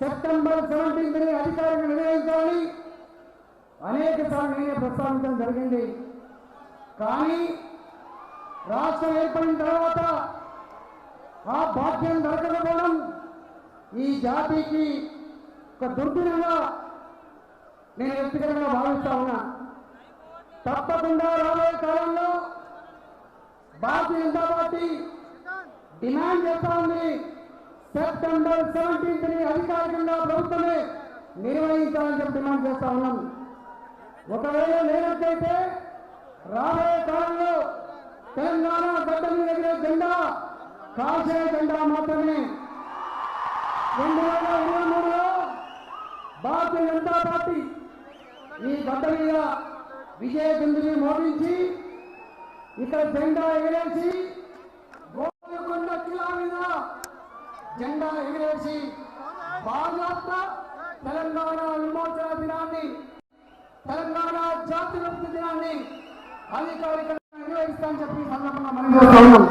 September 17 అధికారికంగా నిర్వహించాలని అనేక సార్లు నేనే ప్రస్తావించడం జరిగింది. కానీ రాష్ట్రం ఏర్పడిన తర్వాత ఆ భాగ్యం దొరకకపోవడం ఈ జాతికి ఒక దుర్దినంగా నేను వ్యక్తిగతంగా భావిస్తా ఉన్నా. తప్పకుండా రాబోయే కాలంలో భారతీయ జనతా పార్టీ డిమాండ్ చేస్తా ఉంది, సెప్టెంబర్ 17 అధికారికంగా ప్రభుత్వమే నిర్వహించాలని చెప్పి డిమాండ్ చేస్తా ఉన్నాం. ఒకవేళ లేనట్లయితే రాబోయే కాలంలో తెలంగాణ గడ్డ మీద ఎగిరే జెండా కాషాయ జెండా మాత్రమే. 2023లో భారతీయ జనతా పార్టీ ఈ గడ్డ మీద విజయ బిందుని మోగించి ఇక్కడ జెండా ఎగిరేసి గోల్కొండ కిలా మీద జెండా ఎగిరేసి భారత తెలంగాణ విమోచన దినాన్ని, తెలంగాణ జాతి విముక్తి దినాన్ని అధికారికంగా నిర్వహిస్తామని చెప్పి సందర్భంగా మనం చేస్తా ఉన్నాం.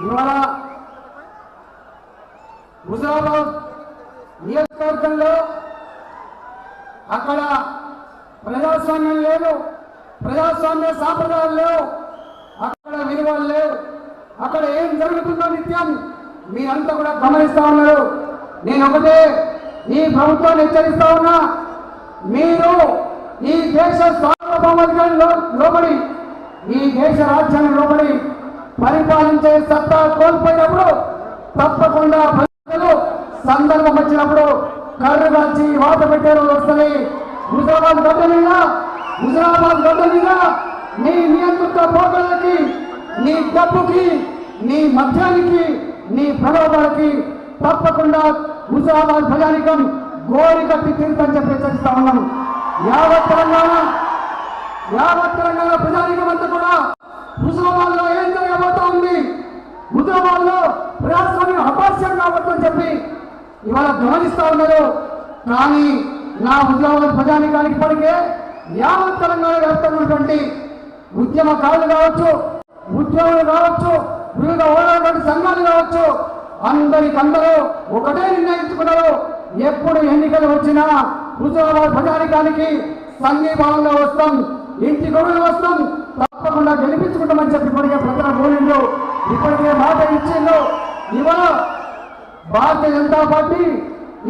ఇవాళ హుజరాబాద్ నియోజకవర్గంలో అక్కడ ప్రజాస్వామ్యం లేదు, ప్రజాస్వామ్య సాంప్రదాయాలు లేవు, అక్కడ విలువలు లేవు. అక్కడ ఏం జరుగుతుందో నిత్యం మీరంతా కూడా గమనిస్తా ఉన్నారు. నేను ఒకటే ఈ ప్రభుత్వాన్ని హెచ్చరిస్తా ఉన్నా, మీరు ఈ దేశ సార్వభౌమాధికారంలో లోబడి, ఈ దేశ రాజ్యాంగం లోబడి పరిపాలించే సత్తా కోల్పోయినప్పుడు తప్పకుండా ప్రజలు సందర్భం వచ్చినప్పుడు కర్రు కాల్చి వాత పెట్టే రోజు వస్తుంది. హుజరాబాద్ గడ్డ మీద నీ నియంత్రిత పోకలకి, నీ డబ్బుకి, నీ మద్యానికి, నీ ప్రలోభాలకి తప్పకుండా హుజరాబాద్ ప్రజానికం గోరి కట్టి తీరుతని చెప్పి హెచ్చరిస్తా ఉన్నాను. యావత్ తెలంగాణ ప్రజానికం అంతా కూడా హుజరాబాద్ లో ఏం జరగబోతా ఉంది, హుజరాబాద్ లో ప్రజాస్వామ్యం అపహాస్యం కాబోతుందని చెప్పి ఇవాళ గమనిస్తా ఉన్నారు. కానీ నా హుజరాబాద్ ప్రజానికానికి ఇప్పటికే యావత్ తెలంగాణ వ్యాప్తంగా ఉన్నటువంటి ఉద్యమకారులు కావచ్చు, ఉద్యోగులు కావచ్చు, వివిధ ఓడటువంటి సంఘాలు కావచ్చు, అందరికందరూ ఒకటే నిర్ణయించుకున్నారు. ఎప్పుడు ఎన్నికలు వచ్చినా హుజరాబాద్ ప్రజానికానికి సంఘీభావంగా వస్తాం, ఇంటి గొడవలు వస్తాం, తప్పకుండా గెలిపించుకుంటామని చెప్పి ఇప్పటికే ప్రజల గోలిండు, ఇప్పటికే మాట ఇచ్చిండు. ఇవాళ భారతీయ జనతా పార్టీ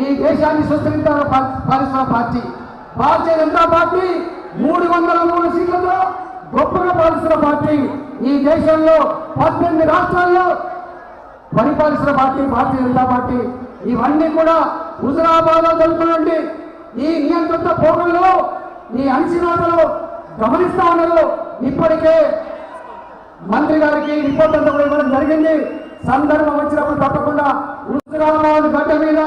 ఈ దేశాన్ని పాలిస్తున్న పార్టీ. భారతీయ జనతా పార్టీ 303 సీట్లతో గొప్పగా పాలిస్తున్న పార్టీ. ఈ దేశంలో 18 రాష్ట్రాల్లో పరిపాలిస్తున్న పార్టీ భారతీయ జనతా పార్టీ. ఇవన్నీ కూడా హుజరాబాద్ లో జరుగుతున్నటువంటి ఈ నియంత్రిత పోకల్లో, ఈ అణిచివేతలు గమనిస్తా ఉన్నారు. ఇప్పటికే మంత్రి గారికి రిపోర్ట్ అంతా కూడా ఇవ్వడం జరిగింది. సందర్భం వచ్చినప్పుడు తప్పకుండా హుజరాబాద్ గడ్డ మీద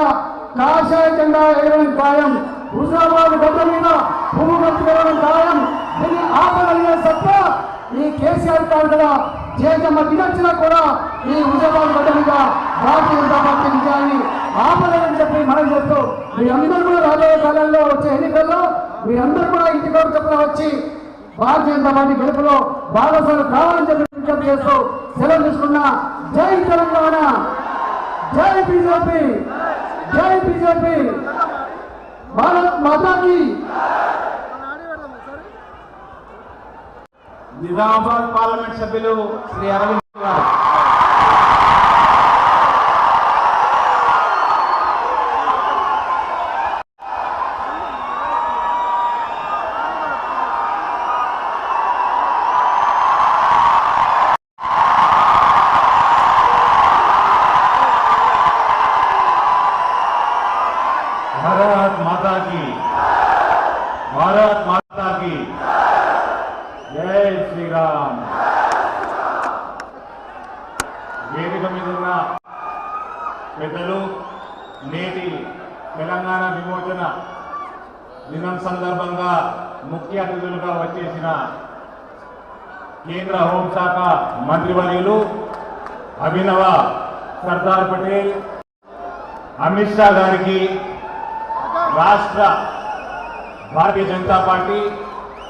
కాషాయ జెండా ఎగరడం ఖాయం, హుజరాబాద్ గడ్డ మీద పువ్వు గుర్తు ఎగరడం ఖాయం. దీన్ని ఆపగలిగే సత్తా ఈ కేసీఆర్ కాదు కదా, జేజమ్మ దినచ్చినా కూడా ఈ హుజరాబాద్ గడ్డ మీద భారతీయ జనతా పార్టీ విజయాన్ని ఆపలేదని చెప్పి మనం చేస్తూ మీరందరూ కూడా రాబోయే కాలంలో వచ్చే ఎన్నికల్లో మీరందరూ కూడా ఇంటికి చెప్పిన వచ్చి భారతీయ జనతా పార్టీ గెలుపులో భాగస్వాములు కావాలని చెప్పి విజ్ఞప్తి చేస్తూ సెలవు తీసుకున్నా. జై తెలంగాణ, జై బీజేపీ, జై బీజేపీ, భారత్ మాతాకి. నిజామాబాద్ పార్లమెంట్ సభ్యులు శ్రీ అరవింద్ గారు. भारत माता की, भारत माता की जय श्री राम. వేదిక మీద ఉన్న పెద్దలు, నేటి తెలంగాణ విమోచన దినం సందర్భంగా ముఖ్య అతిథులుగా వచ్చేసిన కేంద్ర హోంశాఖ మంత్రివర్యులు అభినవ సర్దార్ పటేల్, అమిత్ షా గారికి, రాష్ట్ర భారతీయ జనతా పార్టీ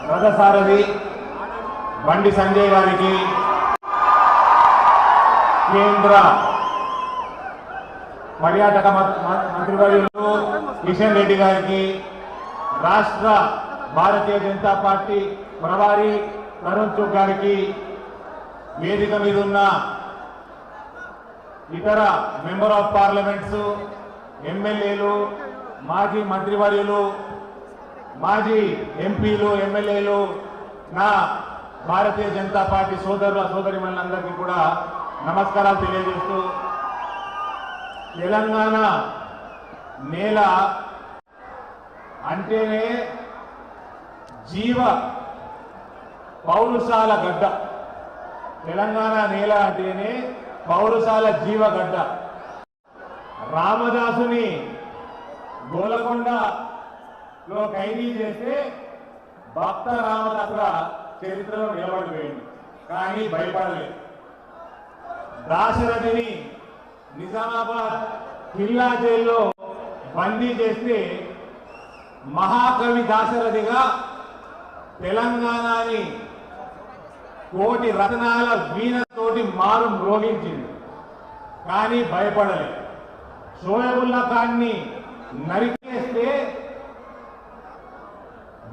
రథసారథి బండి సంజయ్ గారికి, కేంద్ర పర్యాటక మంత్రివర్యులు కిషన్ రెడ్డి గారికి, రాష్ట్ర భారతీయ జనతా పార్టీ ప్రభారి తరుణ్ చుగ్ గారికి, వేదిక మీద ఉన్న ఇతర మెంబర్ ఆఫ్ పార్లమెంట్స్, ఎమ్మెల్యేలు, మాజీ మంత్రివర్యులు, మాజీ ఎంపీలు, ఎమ్మెల్యేలు, నా భారతీయ జనతా పార్టీ సోదరుల సోదరిమణులందరికీ కూడా నమస్కారాలు తెలియజేస్తూ, తెలంగాణ నేల అంటేనే జీవ పౌరుషాల గడ్డ. తెలంగాణ నేల అంటేనే పౌరుషాల జీవగడ్డ. రామదాసుని గోలకొండలో ఖైదీ చేస్తే భక్త రామదాసుగా చరిత్రలో నిలబడిపోయింది, కానీ భయపడలేదు. దాశరథిని నిజామాబాద్ కిల్లా జైల్లో బందీ చేస్తే మహాకవి దాశరథిగా తెలంగాణని కోటి రత్నాల వీణతోటి మారు మ్రోగించింది, కానీ భయపడలేదు. షోయబుల్లా ఖాన్ని నరికేస్తే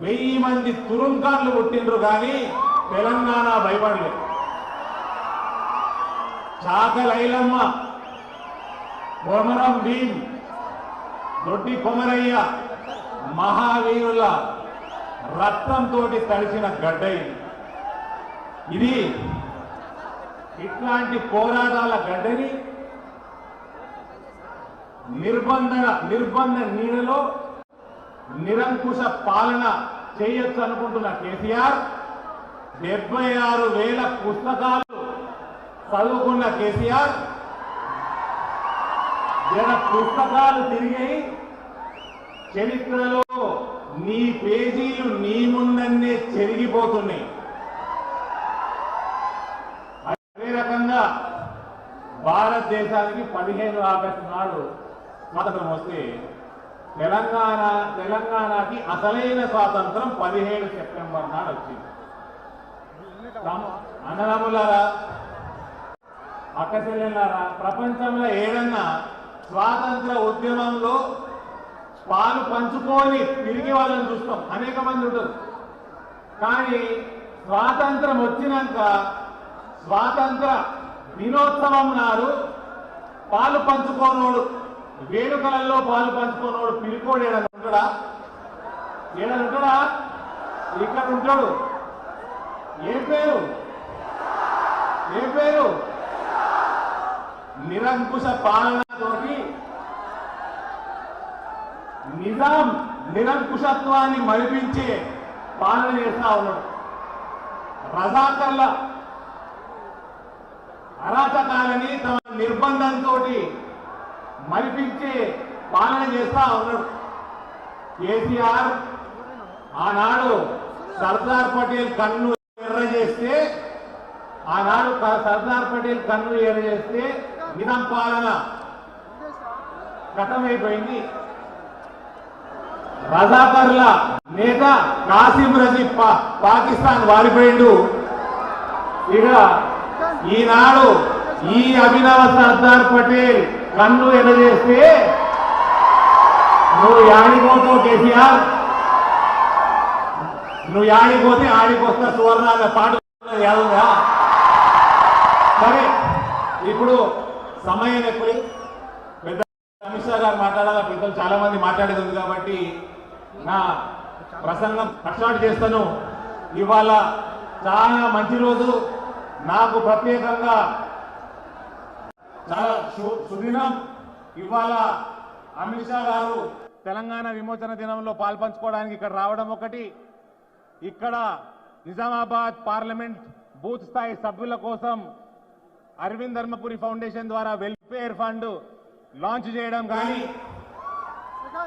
1000 మంది తురుంకాన్లు పుట్టిండ్రు, కానీ తెలంగాణ భయపడలేదు. చాకలైలమ్మ, కొమరం భీం, దొడ్డి కొమరయ్య మహావీరుల రక్తంతో తడిసిన గడ్డ ఇది. ఇట్లాంటి పోరాటాల గడ్డని నిర్బంధ నీడలో నిరంకుశ పాలన చేయొచ్చు అనుకుంటున్న కేసీఆర్ 76,000 పుస్తకాలు చదువుకున్న కేసీఆర్ పుస్తకాలు తిరిగి చరిత్రలో నీ పేజీలు నీ ముందన్నే చెరిగిపోతున్నాయి. అదే రకంగా భారతదేశానికి 15 ఆగస్టు నాడు స్వాతంత్రం వస్తే తెలంగాణకి అసలైన స్వాతంత్రం 17 సెప్టెంబర్ నాడు వచ్చింది. అన్నదమ్ములారా, అక్కచెల్లెలారా, ప్రపంచంలో ఏదన్నా స్వాతంత్ర ఉద్యమంలో పాలు పంచుకొని తిరిగి వాళ్ళని చూస్తాం, అనేక మంది ఉంటారు. కానీ స్వాతంత్రం వచ్చినాక స్వాతంత్ర దినోత్సవం నాడు పాలు పంచుకోనోడు, వేడుకలలో పాలు పంచుకోనోడు పిలికోడు ఏడని ఉంటాడా? ఏడని ఉంటాడా? ఇక్కడ ఉంటాడు. ఏ పేరు? ఏ పేరు? నిరంకుశ పాలనతోటి నిజాం నిరంకుశత్వాన్ని మరిపించే పాలన చేస్తా ఉన్నాడు. రజాకర్ల అరాచకాలని తమ నిర్బంధంతో మరిపించే పాలన చేస్తా ఉన్నాడు. కేసీఆర్ ఆనాడు సర్దార్ పటేల్ కన్ను ఎర్ర చేస్తే నిజాం పాలన గతమైపోయింది. రజాకర్ల నేత కాసిం రజీద్ పాకిస్తాన్ వారిపోయిండు. ఇక ఈనాడు ఈ అభినవ సర్దార్ పటేల్ కన్ను ఎనజేస్తే నువ్వు యాడిపోతావు కేసీఆర్? నువ్వు యాడిపోతే ఆడిపోతా సువర్ణ పాట యాదుగా. సరే, ఇప్పుడు సమయం ఎక్కువ. పెద్ద అమిత్ షా గారు మాట్లాడాలా, పెద్దలు చాలా మంది మాట్లాడేది ఉంది కాబట్టి నా ప్రసంగం కట్సాటు చేస్తాను. ఇవాళ చాలా మంచి రోజు, నాకు ప్రత్యేకంగా చాలా సుదినం. ఇవాళ అమిత్ షా గారు తెలంగాణ విమోచన దినంలో పాల్పంచుకోవడానికి ఇక్కడ రావడం ఒకటి, ఇక్కడ నిజామాబాద్ పార్లమెంట్ బూత్ స్థాయి సభ్యుల కోసం అరవింద్ ధర్మపురి ఫౌండేషన్ ద్వారా వెల్ఫేర్ ఫండ్ లాంచ్ చేయడం కానీ,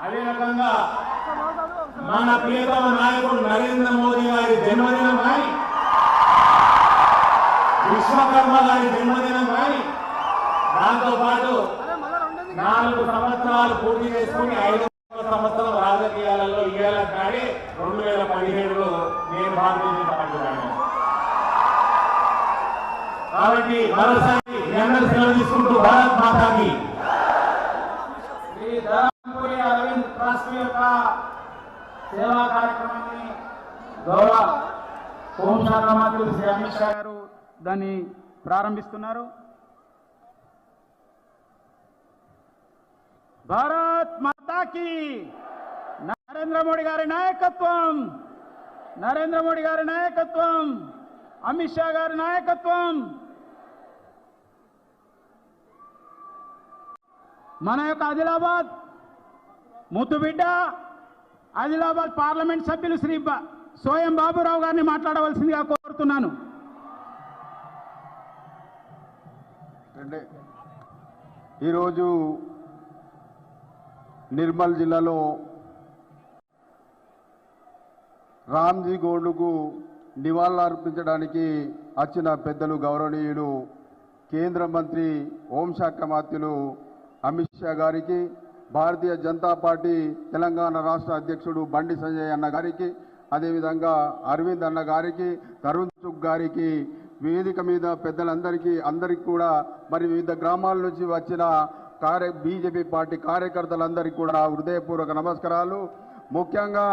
అదే రకంగా మన ప్రియతమ నాయకుడు నరేంద్ర మోదీ గారి జన్మదినం కానీ, విశ్వకర్మ గారి జన్మదినం కానీ, దాంతో పాటు 4 సంవత్సరాలు పూర్తి చేసుకుని 5వ సంవత్సరం రాజకీయాలలో ఇవాళ కానీ 2017లో నేను భారతీయ జనతా పార్టీ రాను. కాబట్టి మరోసారి మీ అందరూ సెలవు తీసుకుంటూ భారత్ మాతాకి సేవా కార్యక్రమాన్ని గౌరవ హోంశాఖ మంత్రి శ్రీ అమిత్ షా గారు దాన్ని ప్రారంభిస్తున్నారు. భారత్ మాతా కీ, నరేంద్ర మోడీ గారి నాయకత్వం, నరేంద్ర మోడీ గారి నాయకత్వం, అమిత్ షా గారి నాయకత్వం. మన యొక్క ఆదిలాబాద్ ముద్దుబిడ్డ ఆదిలాబాద్ పార్లమెంట్ సభ్యులు శ్రీ సోయం బాబురావు గారిని మాట్లాడవలసిందిగా కోరుతున్నాను. ఈరోజు నిర్మల్ జిల్లాలో రామ్జీ గోండుకు నివాళులర్పించడానికి వచ్చిన పెద్దలు గౌరవనీయులు కేంద్ర మంత్రి హోంశాఖ మంత్రులు అమిత్ షా గారికి, భారతీయ జనతా పార్టీ తెలంగాణ రాష్ట్ర అధ్యక్షుడు బండి సంజయ్ అన్న గారికి, అదేవిధంగా అరవింద్ అన్న గారికి, తరుణ్ చుగ్ గారికి, వేదిక మీద అందరికీ కూడా మరి వివిధ గ్రామాల నుంచి వచ్చిన బీజేపీ పార్టీ కార్యకర్తలందరికీ కూడా హృదయపూర్వక నమస్కారాలు. ముఖ్యంగా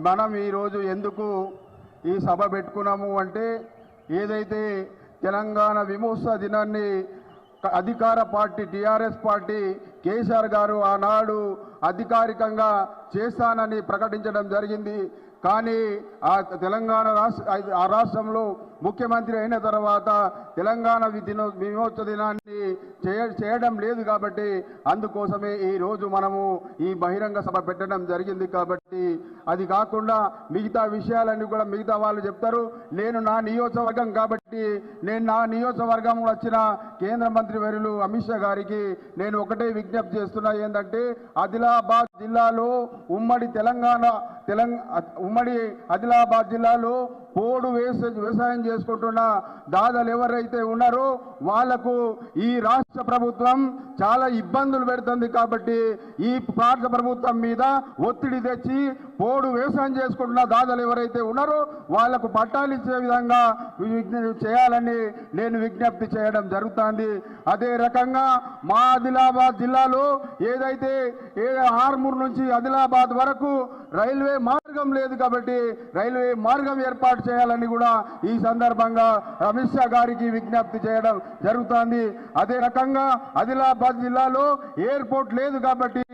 మనం ఈరోజు ఎందుకు ఈ సభ పెట్టుకున్నాము అంటే, ఏదైతే తెలంగాణ విమోచన దినాన్ని అధికార పార్టీ టీఆర్ఎస్ పార్టీ కేసీఆర్ గారు ఆనాడు అధికారికంగా చేస్తానని ప్రకటించడం జరిగింది. కానీ ఆ తెలంగాణ రాష్ట్రంలో ముఖ్యమంత్రి అయిన తర్వాత తెలంగాణ విమోచన దినాన్ని చేయడం లేదు. కాబట్టి అందుకోసమే ఈరోజు మనము ఈ బహిరంగ సభ పెట్టడం జరిగింది. కాబట్టి అది కాకుండా మిగతా విషయాలన్నీ కూడా మిగతా వాళ్ళు చెప్తారు. నేను నా నియోజకవర్గం కాబట్టి నేను నా నియోజకవర్గంలో వచ్చిన కేంద్ర మంత్రి వర్యులు అమిత్ షా గారికి నేను ఒకటే విజ్ఞప్తి చేస్తున్నా, ఏంటంటే ఆదిలాబాద్ జిల్లాలో ఉమ్మడి ఆదిలాబాద్ జిల్లాలో పోడు వ్యవసాయం చేసుకుంటున్న దాదాలు ఎవరైతే ఉన్నారో వాళ్లకు ఈ రాష్ట్ర ప్రభుత్వం చాలా ఇబ్బందులు పెడుతుంది. కాబట్టి ఈ రాష్ట్ర ప్రభుత్వం మీద ఒత్తిడి తెచ్చి పోడు వ్యవసాయం చేసుకుంటున్న దాదాలు ఎవరైతే ఉన్నారో వాళ్లకు పట్టాలు ఇచ్చే విధంగా చేయాలని నేను విజ్ఞప్తి చేయడం జరుగుతుంది. అదే రకంగా మా ఆదిలాబాద్ జిల్లాలో ఏదైతే ఆర్మూర్ నుంచి ఆదిలాబాద్ వరకు రైల్వే మార్గం లేదు. కాబట్టి రైల్వే మార్గం ఏర్పాటు చేయాలని కూడా ఈ సందర్భంగా అమిత్ షా గారికి విజ్ఞప్తి చేయడం జరుగుతుంది. అదే రకంగా ఆదిలాబాద్ జిల్లాలో ఎయిర్పోర్ట్ లేదు. కాబట్టి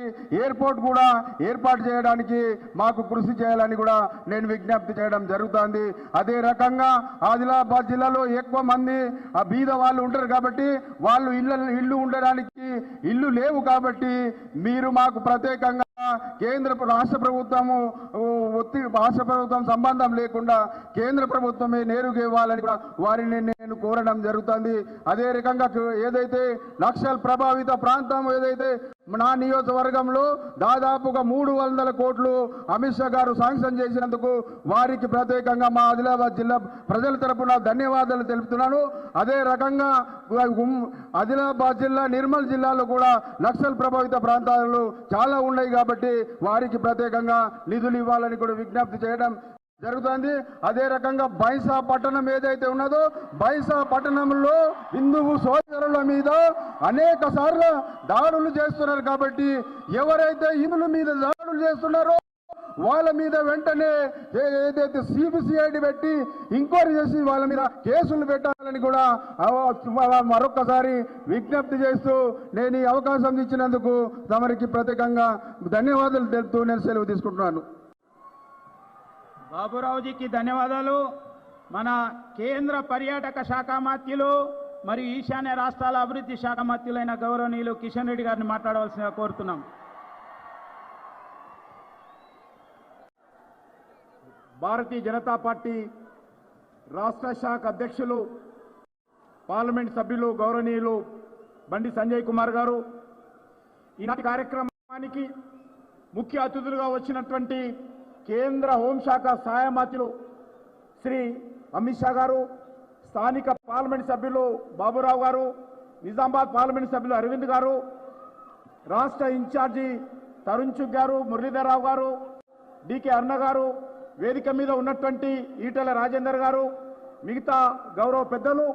ఎయిర్పోర్ట్ కూడా ఏర్పాటు చేయడానికి మాకు కృషి చేయాలని కూడా నేను విజ్ఞప్తి చేయడం జరుగుతుంది. అదే రకంగా ఆదిలాబాద్ జిల్లాలో ఎక్కువ మంది బీద వాళ్ళు ఉంటారు. కాబట్టి వాళ్ళు ఇల్లు ఉండడానికి ఇల్లు లేవు. కాబట్టి మీరు మాకు ప్రత్యేకంగా రాష్ట్ర ప్రభుత్వము రాష్ట్ర ప్రభుత్వం సంబంధం లేకుండా కేంద్ర ప్రభుత్వమే నేరుగా ఇవ్వాలని కూడా వారిని నేను కోరడం జరుగుతుంది. అదే రకంగా ఏదైతే నక్సల్ ప్రభావిత ప్రాంతం ఏదైతే నా నియోజకవర్గంలో దాదాపుగా 300 కోట్లు అమిత్ షా గారు శాంక్షన్ చేసినందుకు వారికి ప్రత్యేకంగా మా ఆదిలాబాద్ జిల్లా ప్రజల తరపున ధన్యవాదాలు తెలుపుతున్నాను. అదే రకంగా ఆదిలాబాద్ జిల్లా నిర్మల్ జిల్లాలో కూడా నక్సల్ ప్రభావిత ప్రాంతాలు చాలా ఉన్నాయి. కాబట్టి వారికి ప్రత్యేకంగా నిధులు ఇవ్వాలని కూడా విజ్ఞప్తి చేయడం జరుగుతుంది. అదే రకంగా బైసా పట్టణం ఏదైతే ఉన్నదో బైసా పట్టణంలో హిందువు సోదరుల మీద అనేక సార్లు దాడులు చేస్తున్నారు. కాబట్టి ఎవరైతే హిందువుల మీద దాడులు చేస్తున్నారో వాళ్ళ మీద వెంటనే ఏదైతే సిబిసిఐడి పెట్టి ఎంక్వైరీ చేసి వాళ్ళ మీద కేసులు పెట్టాలని కూడా మరొకసారి విజ్ఞప్తి చేస్తూ నేను ఈ అవకాశం ఇచ్చినందుకు తమరికి ప్రత్యేకంగా ధన్యవాదాలు తెలుపుతూ నేను సెలవు తీసుకుంటున్నాను. బాబురావుజీకి ధన్యవాదాలు. మన కేంద్ర పర్యాటక శాఖ మంత్రులు మరియు ఈశాన్య రాష్ట్రాల అభివృద్ధి శాఖ మంత్రులైన గౌరవనీయులు కిషన్ రెడ్డి గారిని మాట్లాడవలసిందిగా కోరుతున్నాం. భారతీయ జనతా పార్టీ రాష్ట్ర శాఖ అధ్యక్షులు పార్లమెంట్ సభ్యులు గౌరవనీయులు బండి సంజయ్ కుమార్ గారు, ఈనాటి కార్యక్రమానికి ముఖ్య అతిథులుగా వచ్చినటువంటి కేంద్ర హోంశాఖ సహాయ మంత్రులు శ్రీ అమిత్ షా గారు, స్థానిక పార్లమెంట్ సభ్యులు బాబురావు గారు, నిజామాబాద్ పార్లమెంట్ సభ్యులు అరవింద్ గారు, రాష్ట్ర ఇన్ఛార్జి తరుణ్ చుగ్ గారు, మురళీధరరావు గారు, డికే అన్న గారు, వేదిక మీద ఉన్నటువంటి ఈటెల రాజేందర్ గారు, మిగతా గౌరవ పెద్దలు,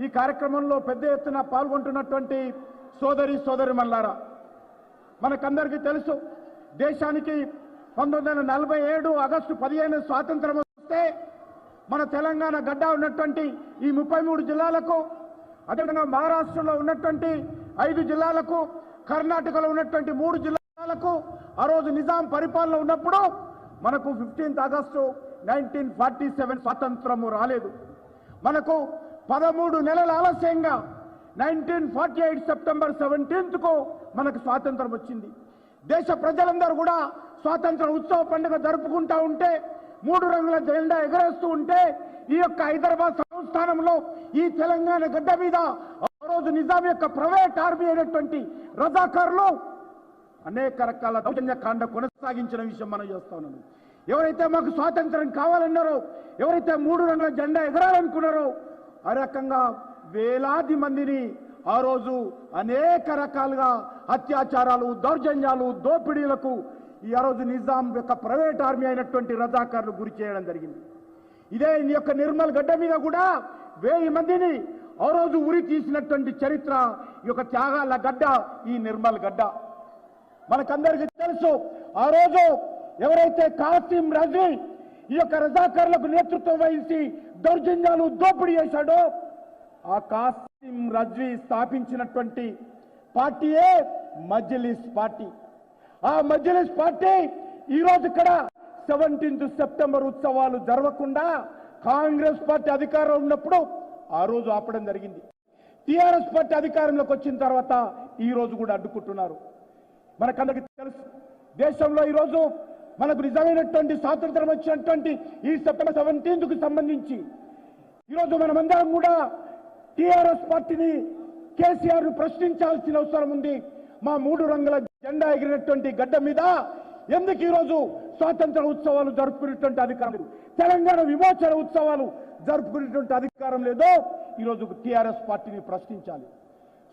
ఈ కార్యక్రమంలో పెద్ద ఎత్తున పాల్గొంటున్నటువంటి సోదరిమణులారా, మనకందరికీ తెలుసు దేశానికి 1947 ఆగస్టు 15 స్వాతంత్రం వస్తే మన తెలంగాణ గడ్డ ఉన్నటువంటి ఈ 33 జిల్లాలకు, అదేవిధంగా మహారాష్ట్రలో ఉన్నటువంటి 5 జిల్లాలకు, కర్ణాటకలో ఉన్నటువంటి 3 జిల్లాలకు ఆ రోజు నిజాం పరిపాలన ఉన్నప్పుడు మనకు 15 ఆగస్టు 1947 స్వాతంత్రము రాలేదు. మనకు 13 నెలల ఆలస్యంగా 1948 సెప్టెంబర్ 17కు మనకు స్వాతంత్రం వచ్చింది. దేశ ప్రజలందరూ కూడా స్వాతంత్ర ఉత్సవ పండుగ జరుపుకుంటా ఉంటే, 3 రంగుల జెండా ఎగరేస్తూ ఉంటే, ఈ యొక్క హైదరాబాద్ సంస్థానంలో ఈ తెలంగాణ గడ్డ మీద ఆ రోజు నిజాం యొక్క ప్రైవేట్ ఆర్మీ అయినటువంటి రజాకారులు అనేక రకాల దౌర్జన్యకాండ కొనసాగించిన విషయం మనం చేస్తా ఉన్నాం. ఎవరైతే మాకు స్వాతంత్రం కావాలన్నారో, ఎవరైతే 3 రంగుల జెండా ఎగరాలనుకున్నారో, ఆ రకంగా వేలాది మందిని ఆ రోజు అనేక రకాలుగా అత్యాచారాలు, దౌర్జన్యాలు, దోపిడీలకు ఈ రోజు నిజాం యొక్క ప్రైవేట్ ఆర్మీ అయినటువంటి రజాకారులు గురి చేయడం జరిగింది. ఇదే ఈ యొక్క నిర్మల్ గడ్డ మీద కూడా 1000 మందిని ఆ రోజు ఉరి తీసినటువంటి చరిత్ర ఈ యొక్క త్యాగాల గడ్డ ఈ నిర్మల్ గడ్డ. మనకందరికీ తెలుసు, ఆ రోజు ఎవరైతే కాసిం రజీ ఈ యొక్క రజాకారులకు నేతృత్వం వహించి దౌర్జన్యాలు, దోపిడీ చేశాడో, ఆ కాసిం రజ్వీ స్థాపించినటువంటి పార్టీయే మజ్లిస్ పార్టీ. ఆ మజ్లిస్ పార్టీ ఈ రోజు ఇక్కడ 17th సెప్టెంబర్ ఉత్సవాలు జరగకుండా కాంగ్రెస్ పార్టీ అధికారంలో ఉన్నప్పుడు ఆ రోజు ఆపడం జరిగింది. టీఆర్ఎస్ పార్టీ అధికారంలోకి వచ్చిన తర్వాత ఈ రోజు కూడా అడ్డుకుంటున్నారు. మనకందరికీ తెలుసు, దేశంలో ఈ రోజు మనకు నిజమైనటువంటి స్వాతంత్రం వచ్చినటువంటి ఈ సెప్టెంబర్ 17కు సంబంధించి ఈరోజు మనమందరం కూడా టీఆర్ఎస్ పార్టీని, కేసీఆర్ ను ప్రశ్నించాల్సిన అవసరం ఉంది. మా 3 రంగుల జెండా ఎగిరినటువంటి గడ్డ మీద ఎందుకు ఈరోజు స్వాతంత్ర ఉత్సవాలు జరుపుకునేటువంటి అధికారం లేదు, తెలంగాణ విమోచన ఉత్సవాలు జరుపుకునేటువంటి అధికారం లేదో ఈరోజు టీఆర్ఎస్ పార్టీని ప్రశ్నించాలి.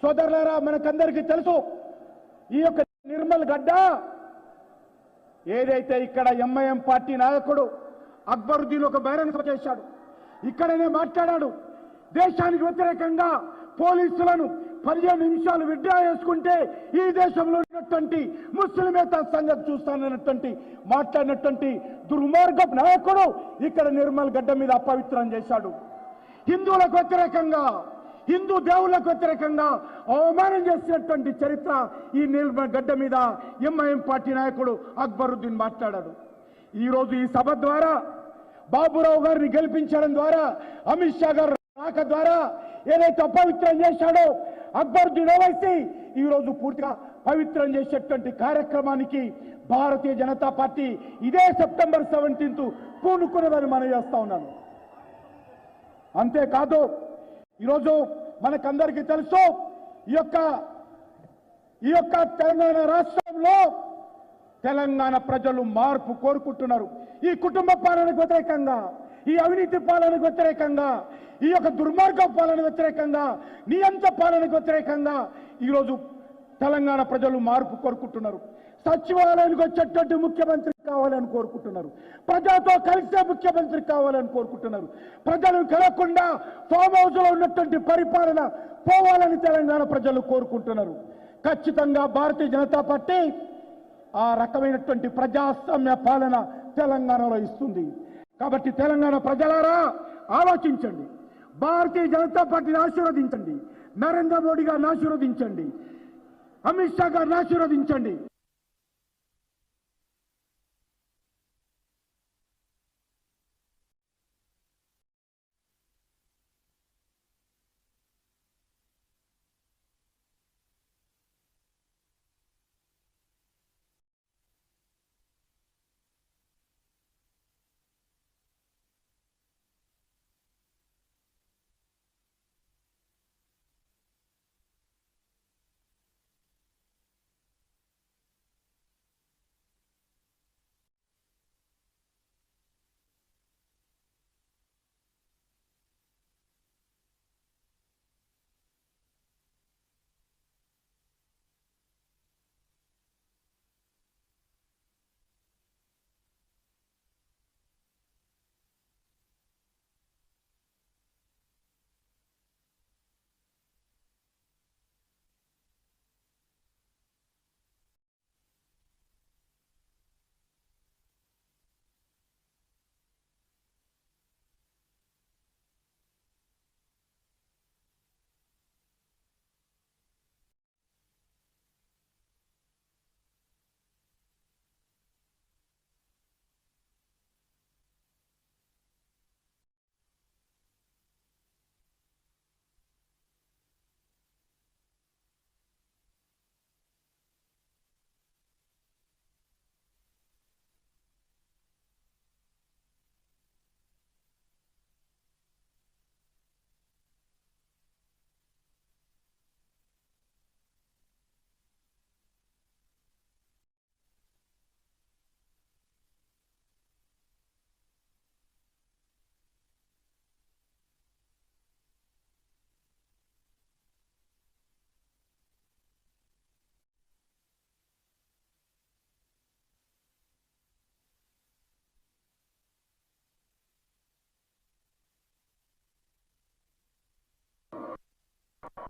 సోదరులారా, మనకందరికీ తెలుసు, ఈ యొక్క నిర్మల్ గడ్డ ఏదైతే ఇక్కడ ఎంఐఎం పార్టీ నాయకుడు అక్బరుద్దీన్ ఒక బహిరంగ సభ చేశాడు, ఇక్కడనే మాట్లాడాడు. దేశానికి వ్యతిరేకంగా పోలీసులను 15 నిమిషాలు విడ్డా చేసుకుంటే ఈ దేశంలో ఉన్నటువంటి ముస్లిమేతర సంగతి చూస్తానన్నటువంటి మాట్లాడినటువంటి దుర్మార్గపు నాయకుడు ఇక్కడ నిర్మల్ గడ్డ మీద అపవిత్రం చేశాడు. హిందువులకు వ్యతిరేకంగా, హిందూ దేవుళ్లకు వ్యతిరేకంగా అవమానం చేసినటువంటి చరిత్ర ఈ నిర్మల్ గడ్డ మీద ఎంఐఎం పార్టీ నాయకుడు అక్బరుద్దీన్ మాట్లాడాడు. ఈరోజు ఈ సభ ద్వారా, బాబురావు గారిని గెలిపించడం ద్వారా, అమిత్ షా గారు రాక ద్వారా ఏదైతే అపవిత్రం చేశాడో అక్బరుద్దీన్ ఓవైసీ ఈ రోజు పూర్తిగా పవిత్రం చేసేటువంటి కార్యక్రమానికి భారతీయ జనతా పార్టీ ఇదే సెప్టెంబర్ 17 పూనుకున్నదని మనం చేస్తా ఉన్నాను. అంతేకాదు, ఈరోజు మనకందరికీ తెలుసు, ఈ యొక్క తెలంగాణ రాష్ట్రంలో తెలంగాణ ప్రజలు మార్పు కోరుకుంటున్నారు. ఈ కుటుంబ పాలనకు వ్యతిరేకంగా, ఈ అవినీతి పాలనకు వ్యతిరేకంగా, ఈ యొక్క దుర్మార్గ పాలన వ్యతిరేకంగా, నియంత పాలనకు వ్యతిరేకంగా ఈరోజు తెలంగాణ ప్రజలు మార్పు కోరుకుంటున్నారు. సచివాలయానికి వచ్చేటువంటి ముఖ్యమంత్రి కావాలని కోరుకుంటున్నారు. ప్రజలతో కలిసే ముఖ్యమంత్రి కావాలని కోరుకుంటున్నారు. ప్రజలు కలగకుండా ఫామ్ హౌస్ లో ఉన్నటువంటి పరిపాలన పోవాలని తెలంగాణ ప్రజలు కోరుకుంటున్నారు. ఖచ్చితంగా భారతీయ జనతా పార్టీ ఆ రకమైనటువంటి ప్రజాస్వామ్య పాలన తెలంగాణలో ఇస్తుంది. కాబట్టి తెలంగాణ ప్రజలారా ఆలోచించండి, భారతీయ జనతా పార్టీని ఆశీర్వదించండి, నరేంద్ర మోడీ గారిని ఆశీర్వదించండి, అమిత్ షా గారిని ఆశీర్వదించండి.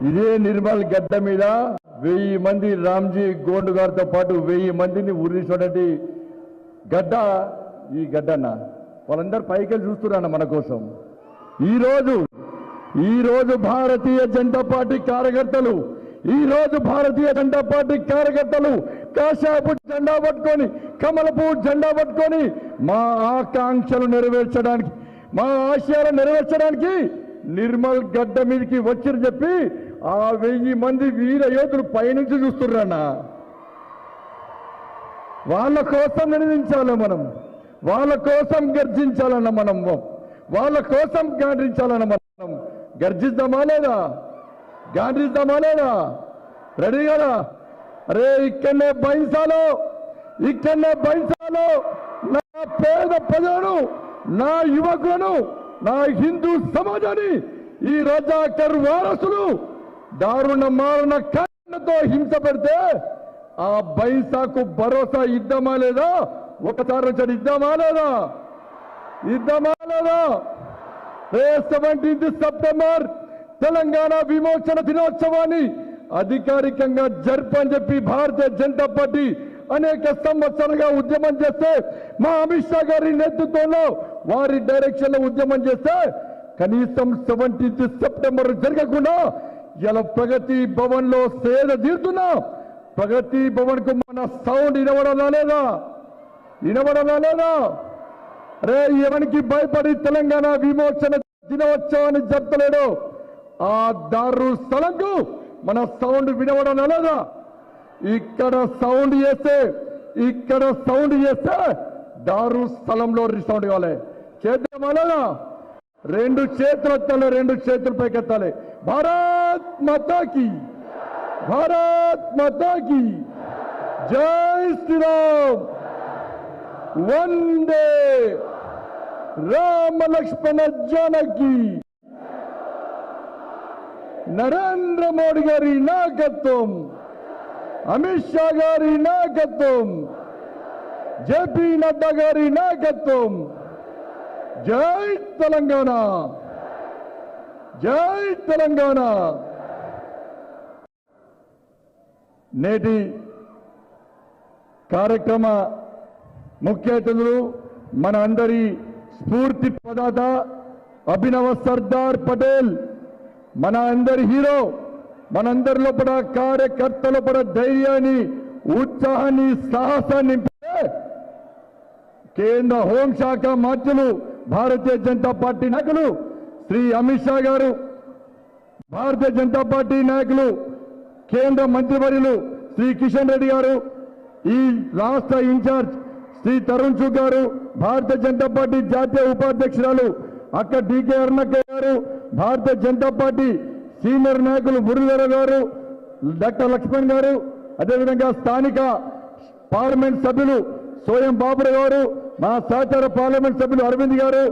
ఇదే నిర్మల్ గడ్డ మీద 1000 మంది రామ్జీ గోండు గారితో పాటు 1000 మందిని ఉరిసినటువంటి గడ్డ ఈ గడ్డన్న. వాళ్ళందరూ పైకి చూస్తున్నారన్న మన కోసం. ఈరోజు భారతీయ జనతా పార్టీ కార్యకర్తలు కాషాయపు జెండా పట్టుకొని, కమలపు జెండా పట్టుకొని మా ఆకాంక్షలు నెరవేర్చడానికి, మా ఆశయాలు నెరవేర్చడానికి నిర్మల్ గడ్డ మీదకి వచ్చిరు చెప్పి ఆ 1000 మంది వీర యోధులు పైనుంచి చూస్తున్నారన్న. వాళ్ళ కోసం నినదించాలి మనం, వాళ్ళ కోసం గర్జించాలన్న మనం, వాళ్ళ కోసం గాండ్రించాలన్న మనం. గర్జిద్దామా లేదా? గాండ్రిద్దామా లేదా? రెడీ కదా? అరే ఇక్కడనే బైంసాలో నా పేద ప్రజలను, నా యువకులను, నా హిందూ సమాజాన్ని ఈ రజాకర్ వారసులు దారుణ మారణ కారణంతో హింస పెడితే ఆ బైంసాకు భరోసా ఇద్దామా లేదా? ఒకసారి వచ్చాడు, ఇద్దామా లేదా? 17th సెప్టెంబర్ తెలంగాణ విమోచన దినోత్సవాన్ని అధికారికంగా జరపని చెప్పి భారతీయ జనతా పార్టీ అనేక సంవత్సరాలుగా ఉద్యమం చేస్తే, మా అమిత్ షా గారి నేతృత్వంలో వారి డైరెక్షన్ లో ఉద్యమం చేస్తే కనీసం 17th సెప్టెంబర్ జరగకుండా ఇలా ప్రగతి భవన్ లో సేద తీరుతున్నా. ప్రగతి భవన్ కు మన సౌండ్ వినబడాలా లేదా? అరే ఎవరికి భయపడి తెలంగాణ విమోచన దినోత్సవాన్ని జరపలేడు ఆ దారు స్థలంకు మన సౌండ్ వినబడాలా లేదా? ఇక్కడ సౌండ్ చేస్తే దారు స్థలంలో సౌండ్ కావాలి. చేద్దామా లేదా? 2 చేతులు ఎత్తాలి, 2 చేతులు పైకెత్తాలి. భారత్ మాతా కీ జై శ్రీరామ్. వందే రామ లక్ష్మణ జానకి. నరేంద్ర మోడీ గారి నాయకత్వం, అమిత్ షా గారి నాయకత్వం, జేపీ నడ్డా గారి నాయకత్వం. జై తెలంగాణ. నేటి కార్యక్రమ ముఖ్య అతిథులు మన అందరి స్ఫూర్తి ప్రదాత అభినవ సర్దార్ పటేల్, మన అందరి హీరో, మనందరి లోపల కార్యకర్తల లోపల ధైర్యాన్ని, ఉత్సాహాన్ని, సాహసాన్ని నింపే కేంద్ర హోంశాఖ మంత్రులు, భారతీయ జనతా పార్టీ నాయకులు శ్రీ అమిత్ షా గారు, భారతీయ జనతా పార్టీ నాయకులు కేంద్ర మంత్రివర్యులు శ్రీ కిషన్ రెడ్డి గారు, ఈ రాష్ట్ర ఇన్ఛార్జ్ శ్రీ తరుణ్ చుగ్ గారు, భారతీయ జనతా పార్టీ జాతీయ ఉపాధ్యక్షురాలు అక్క డికే అరుణక్క గారు, భారతీయ జనతా పార్టీ సీనియర్ నాయకులు మురళీధర గారు, డాక్టర్ లక్ష్మణ్ గారు, అదేవిధంగా స్థానిక పార్లమెంట్ సభ్యులు సోయం బాబురావు గారు, మా సహచార పార్లమెంట్ సభ్యులు అరవింద్ గారు,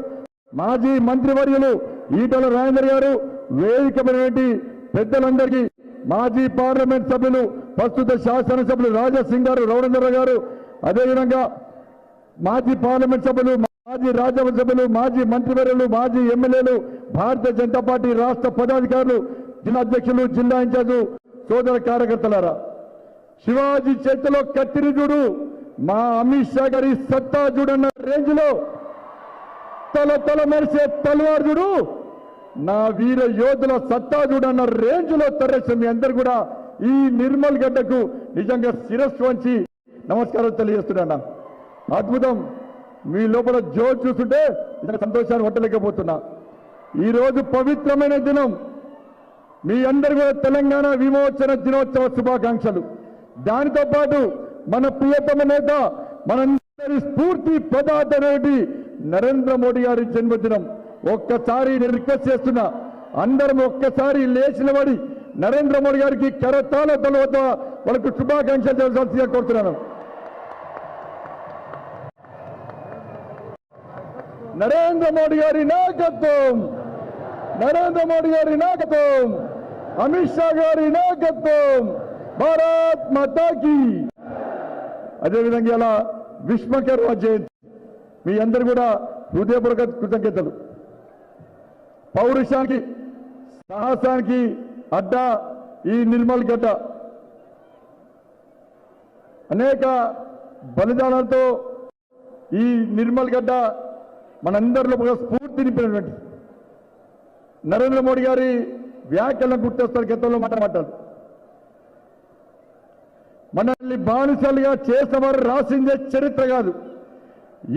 మాజీ మంత్రివర్యులు ఈటల రాజేందర్ గారు, వేదికమైనటువంటి పెద్దలందరికీ, మాజీ పార్లమెంట్ సభ్యులు ప్రస్తుత శాసనసభ్యులు రాజాసింగ్ గారు, రవీంద్ర గారు, అదేవిధంగా మాజీ పార్లమెంట్ సభ్యులు, మాజీ రాజ్యసభ సభ్యులు, మాజీ మంత్రివర్యులు, మాజీ ఎమ్మెల్యేలు, భారతీయ జనతా పార్టీ రాష్ట్ర పదాధికారులు, జిల్లా అధ్యక్షులు, జిల్లా ఇన్ఛార్జు, సోదర కార్యకర్తలారా, శివాజీ చేతిలో కత్తిరి చూడు, మా అమిత్ షా గారి సత్తా చూడన్న రేంజ్ లో తల మెరిసే తలవారు చూడు, నా వీర యోధుల సత్తా చూడన్న రేంజ్ లో తరలిసిన మీ అందరు కూడా ఈ నిర్మల్ గడ్డకు నిజంగా శిరస్సు వంచి నమస్కారం తెలియజేస్తున్నా. అద్భుతం. మీ లోపల జోరు చూస్తుంటే నిజంగా సంతోషాన్ని పట్టలేకపోతున్నా. ఈ రోజు పవిత్రమైన దినం. మీ అందరు కూడా తెలంగాణ విమోచన దినోత్సవ శుభాకాంక్షలు. దానితో పాటు మన ప్రియతమ నేత, మనందరి స్ఫూర్తి ప్రదాత నరేంద్ర మోడీ గారి జన్మదినం. ఒక్కసారి నేను రిక్వెస్ట్ చేస్తున్నా, అందరం ఒక్కసారి లేచి నిలబడి నరేంద్ర మోడీ గారికి కరతాళ తర్వాత వాళ్ళకు శుభాకాంక్షలు చేయాల్సిందిగా కోరుతున్నాను. నరేంద్ర మోడీ గారి నాయకత్వం, నరేంద్ర మోడీ గారి నాయకత్వం, అమిత్ షా గారి నాయకత్వం. భారత్ మాతా కీ. అదేవిధంగా ఇలా విశ్వకర్మ జయంతి. మీ అందరు కూడా హృదయపూర్వక కృతజ్ఞతలు. పౌరుషానికి, సాహసానికి అడ్డ ఈ నిర్మల్ గడ్డ అనేక బలిదానాలతో ఈ నిర్మల్ గడ్డ మనందరిలో ఒక స్ఫూర్తి నింపినటువంటి నరేంద్ర మోడీ గారి వ్యాఖ్యలను గుర్తొస్తారు. గతంలో మాట్లాడతారు, మనల్ని బానిసలుగా చేసేవారు రాసిందే చరిత్ర కాదు,